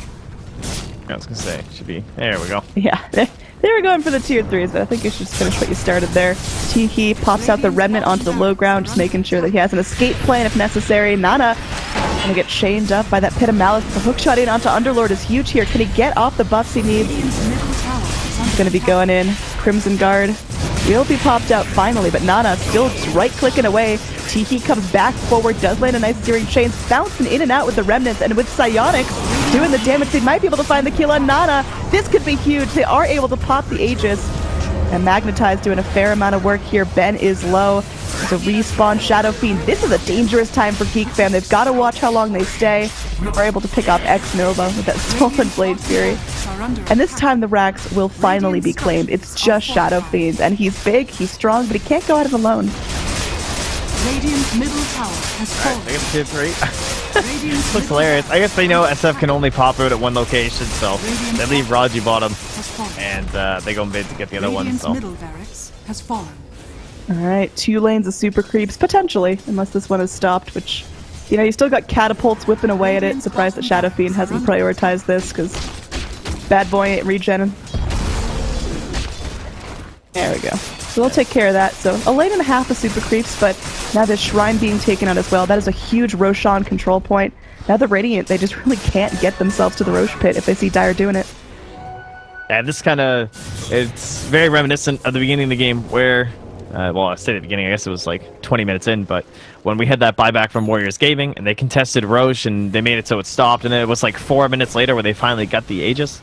I was gonna say, should be. There we go. Yeah, they were going for the tier 3s, but I think you should just finish what you started there. Tiki pops out the Remnant onto the low ground, just making sure that he has an escape plan if necessary. Nana gonna get chained up by that Pit of Malice. The hook shot in onto Underlord is huge here. Can he get off the buffs he needs? He's gonna be going in. Crimson Guard will be popped out finally, but Nana still just right-clicking away. Tiki comes back forward, does land a nice Searing Chain, bouncing in and out with the Remnants, and with Psyonix doing the damage, they might be able to find the kill on Nana. This could be huge. They are able to pop the Aegis, and Magnetize doing a fair amount of work here. Ben is low. There's a respawn Shadow Fiend. This is a dangerous time for GEEK fam. They've got to watch how long they stay. They're able to pick off X Nova with that Stolen Blade Fury. And this time the racks will finally be claimed. It's just Shadow Fiends, and he's big, he's strong, but he can't go at it alone. Radiant's middle tower has fallen. I guess tier 3. Looks hilarious. I guess they know SF can only pop out at one location, so they leave Raji bottom, and they go mid to get the other one. So. Middle barracks has fallen. Alright, 2 lanes of super creeps, potentially, unless this one is stopped, which, you know, you still got catapults whipping away at it. Surprised that Shadow Fiend hasn't prioritized this, because Bad Boy ain't regenning. There we go. So we'll take care of that. So a lane and a half of super creeps, but now there's Shrine being taken out as well. That is a huge Roshan control point. Now the Radiant, they just really can't get themselves to the Rosh pit if they see Dire doing it. Yeah, this kind of, it's very reminiscent of the beginning of the game where, well, I said at the beginning, I guess it was like 20 minutes in, but when we had that buyback from Warriors Gaming, and they contested Roche, and they made it so it stopped, and then it was like 4 minutes later where they finally got the Aegis.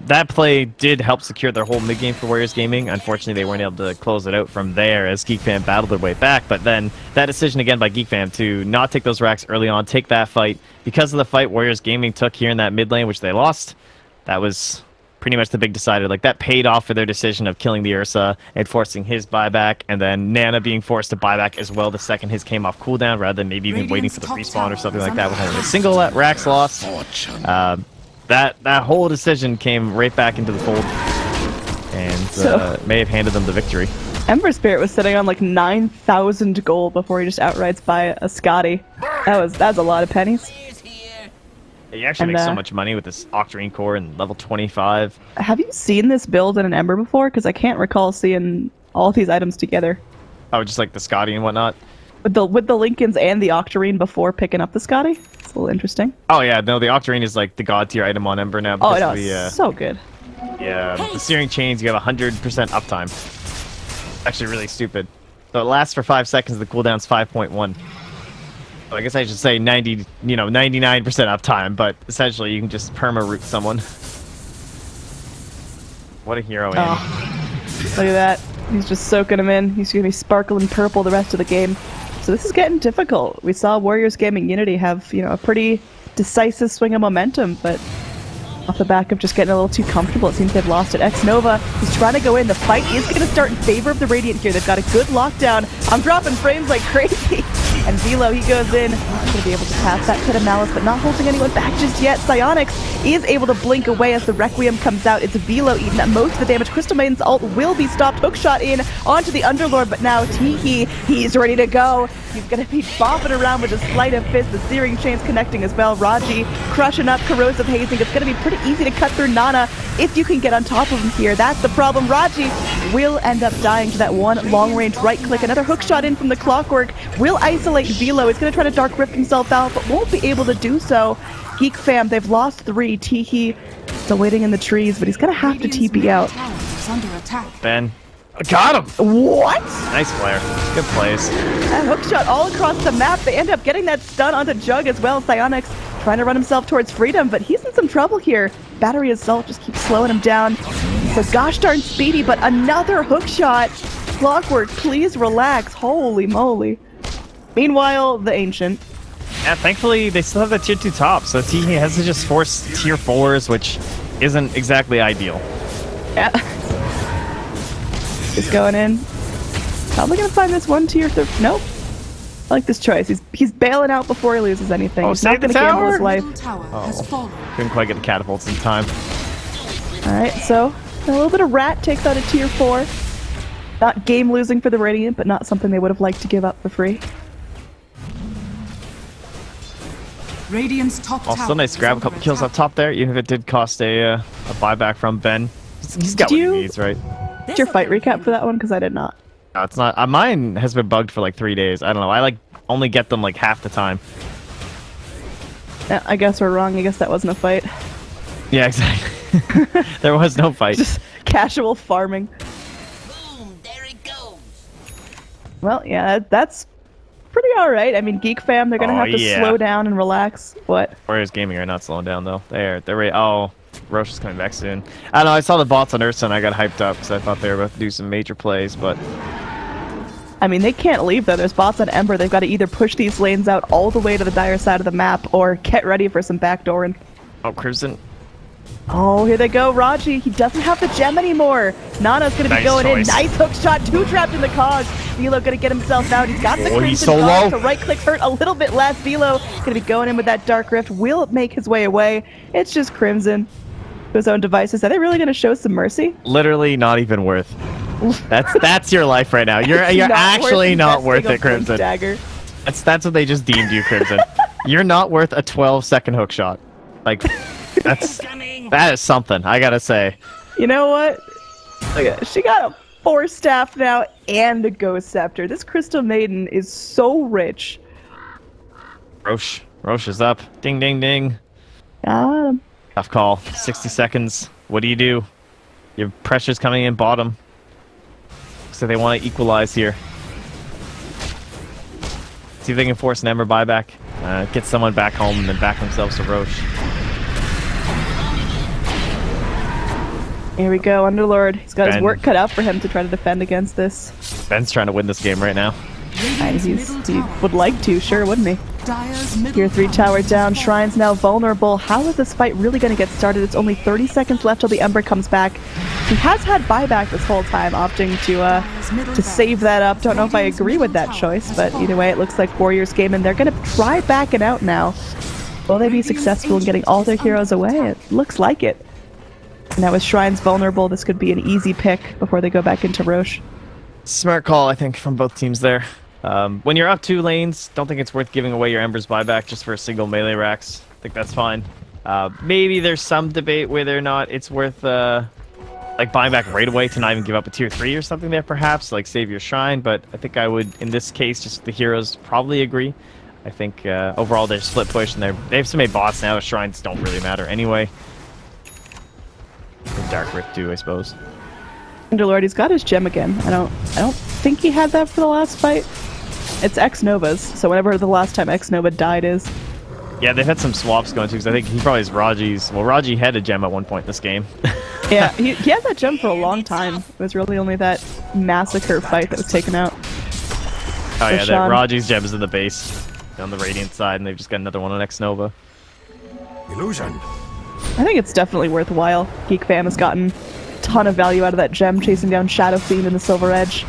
That play did help secure their whole mid-game for Warriors Gaming. Unfortunately, they weren't able to close it out from there as GEEK fam battled their way back, but then that decision again by GEEK fam to not take those racks early on, take that fight, because of the fight Warriors Gaming took here in that mid lane, which they lost, that was pretty much the big decider. Like, that paid off for their decision of killing the Ursa and forcing his buyback, and then Nana being forced to buyback as well the second his came off cooldown, rather than maybe even waiting for the respawn or something like that with having a single racks loss. That whole decision came right back into the fold, and may have handed them the victory. Ember Spirit was sitting on like 9,000 gold before he just outrights by a Scotty. That's a lot of pennies. Players here. You actually make so much money with this Octarine core and level 25. Have you seen this build in an Ember before? Because I can't recall seeing all these items together. Oh, just like the Scotty and whatnot? With the Lincolns and the Octarine before picking up the Scotty? It's a little interesting. Oh yeah, no, the Octarine is like the god tier item on Ember now. Oh, Because no, of the, it's so good. Yeah, the Searing Chains, you have 100% uptime. Actually really stupid. So it lasts for 5 seconds, the cooldown's 5.1. So I guess I should say 99% uptime, but essentially you can just perma-root someone. What a hero, Annie. Oh, look at that. He's just soaking him in. He's going to be sparkling purple the rest of the game. So this is getting difficult. We saw Warriors Gaming Unity have, a pretty decisive swing of momentum, but off the back of just getting a little too comfortable, it seems they've lost it. X-Nova, he's trying to go in. The fight is going to start in favor of the Radiant here. They've got a good lockdown. I'm dropping frames like crazy. And Velo, he goes in. He's going to be able to pass that Pit of Malice, but not holding anyone back just yet. Psyonix is able to blink away as the Requiem comes out. It's Velo eating up most of the damage. Crystal Maiden's ult will be stopped. Hookshot in onto the Underlord, but now Tiki, he's ready to go. He's going to be bopping around with a sleight of fist. The Searing Chains connecting as well. Raji crushing up Corrosive Hazing. It's going to be pretty easy to cut through Nana if you can get on top of him here. That's the problem. Raji will end up dying to that one long-range right-click. Another hookshot in from the Clockwork will isolate Velo. He's going to try to Dark Rift himself out, but won't be able to do so. Geek fam, they've lost 3. Tiki still waiting in the trees, but he's going to have to TP out. Ben. Got him! What? Nice flare. Good plays. A hookshot all across the map. They end up getting that stun onto Jug as well. Psyonix trying to run himself towards freedom, but he's in some trouble here. Battery Assault just keeps slowing him down. So gosh darn speedy, but another hookshot. Clockwork, please relax. Holy moly. Meanwhile, the Ancient. Yeah, thankfully they still have the tier 2 top, so he has to just force tier 4s, which isn't exactly ideal. Yeah. He's going in. Probably gonna find this one tier 3. Nope. I like this choice. He's bailing out before he loses anything. Oh, he's not save the gonna gamble tower? his life. Oh, couldn't quite get the catapults in time. Alright, so a little bit of Rat takes out a tier 4. Not game losing for the Radiant, but not something they would have liked to give up for free. Radiant's top Oh, still nice to grab a couple kills up top there, even if it did cost a buyback from Ben. He's got what he needs, right? Did your fight recap for that one? Because I did not. No, it's not. Mine has been bugged for like 3 days. I don't know. I only get them like half the time. Yeah, I guess we're wrong. I guess that wasn't a fight. Yeah, exactly. There was no fight. Just casual farming. Boom, there it goes. Well, yeah, that's pretty alright. I mean, Geek fam, they're gonna have to slow down and relax. What? Warriors Gaming are not slowing down though. They're ready. Oh, Roche is coming back soon. I don't know. I saw the bots on Ursa and I got hyped up because I thought they were about to do some major plays, but I mean, they can't leave though. There's bots on Ember. They've got to either push these lanes out all the way to the dire side of the map or get ready for some backdooring. oh, Crimson. Oh, here they go. Raji, he doesn't have the gem anymore. Nana's going to be Nice going choice. in. Nice hook shot. 2 trapped in the cogs. Velo going to get himself out. He's got the Oh, he's crimson so cog, low. so right click hurt a little bit less. Velo going to be going in with that Dark Rift. Will make his way away. It's just Crimson to his own devices. Are they really going to show some mercy? Literally not even worth. That's your life right now. You're actually not worth it, Crimson. Dagger. That's what they just deemed you, Crimson. You're not worth a 12-second hook shot. Like that is something, I gotta say. You know what? Look at, she got a 4 staff now and a Ghost Scepter. This Crystal Maiden is so rich. Roche is up. Ding, ding, ding. Got him. Tough call. 60 seconds. What do? Your pressure's coming in bottom. So they want to equalize here. See if they can force an Ember buyback. Get someone back home and then back themselves to Roche. Here we go, Underlord. He's got his Ben. work cut out for him to try to defend against this. Ben's trying to win this game right now. And he would like to, sure, wouldn't he? Tier 3 tower down, Shrine's now vulnerable. How is this fight really going to get started? It's only 30 seconds left till the Ember comes back. He has had buyback this whole time, opting to save that up. Don't know if I agree with that choice, but either way, it looks like Warriors Gaming, they're going to try backing out now. Will they be successful in getting all their heroes away? It looks like it. Now with Shrines vulnerable, this could be an easy pick before they go back into Roche. Smart call, I think, from both teams there. When you're up 2 lanes, don't think it's worth giving away your Ember's buyback just for a single melee Rax. I think that's fine. Maybe there's some debate whether or not it's worth like buying back right away to not even give up a tier 3 or something there, perhaps, like save your Shrine. But I think I would, in this case, just the heroes probably agree. I think overall they're split push and they have so many bots now. Shrines don't really matter anyway. The Dark Rift too, I suppose. Underlord, he's got his gem again. I don't think he had that for the last fight. It's X Nova's, so whenever the last time X Nova died is. Yeah, they've had some swaps going too, because I think he probably has Raji's. Well, Raji had a gem at one point in this game. Yeah, he had that gem for a long time. It was really only that massacre fight that was taken out. Oh yeah, that Raji's gem is in the base on the Radiant side, and they've just got another one on X Nova. Illusion. I think it's definitely worthwhile. Geek Fam has gotten a ton of value out of that gem, chasing down Shadow Fiend in the Silver Edge.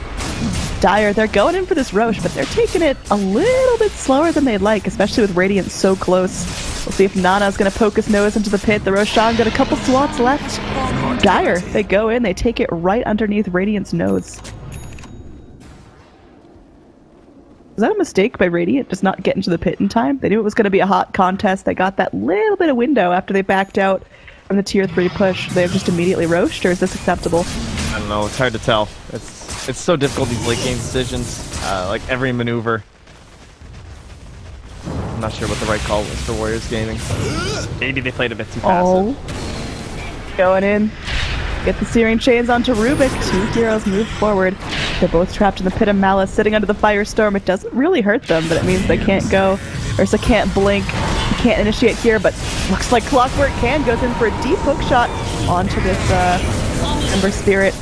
Dire, they're going in for this Roche, but they're taking it a little bit slower than they'd like, especially with Radiant so close. We'll see if Nana's going to poke his nose into the pit. The Roshan got a couple slots left. Dire, they go in, they take it right underneath Radiant's nose. Was that a mistake by Radiant, just not getting to the pit in time? They knew it was going to be a hot contest. They got that little bit of window after they backed out from the tier 3 push. They have just immediately roached, or is this acceptable? I don't know, it's hard to tell. It's so difficult, these late game decisions. Like every maneuver. I'm not sure what the right call was for Warriors Gaming. Maybe they played a bit too passive. Oh. Going in. Get the Searing Chains onto Rubik. 2 heroes move forward. They're both trapped in the Pit of Malice, sitting under the Firestorm. It doesn't really hurt them, but it means they can't go, or so can't blink. You can't initiate here, but looks like Clockwork can goes in for a deep hook shot onto this Ember Spirit.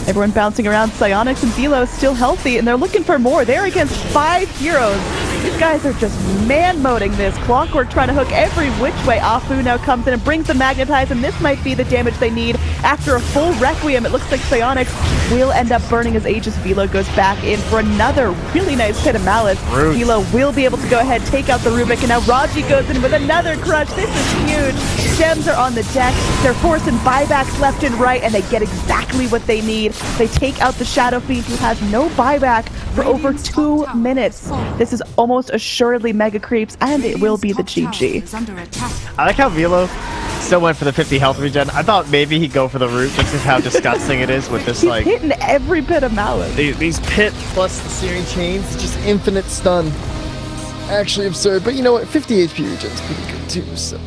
Everyone bouncing around. Psionics and Velo still healthy, and they're looking for more. They're against 5 heroes. These guys are just man-moding this. Clockwork trying to hook every which way. Afu now comes in and brings the Magnetize, and this might be the damage they need. After a full Requiem, it looks like Psionics will end up burning his Aegis. Velo goes back in for another really nice Pit of Malice. Velo will be able to go ahead, take out the Rubik, and now Raji goes in with another crush. This is huge. Gems are on the deck. They're forcing buybacks left and right, and they get exactly what they need. They take out the Shadow Fiend, who has no buyback for over 2 minutes. This is almost assuredly Mega Creeps, and it will be the GG. I like how Velo still went for the 50 health regen. I thought maybe he'd go for the root, just how disgusting it is with this, He's like... hitting every Pit of Malice. These pit plus the Searing Chains, just infinite stun. Actually absurd, but you know what? 50 HP regen's pretty good too, so...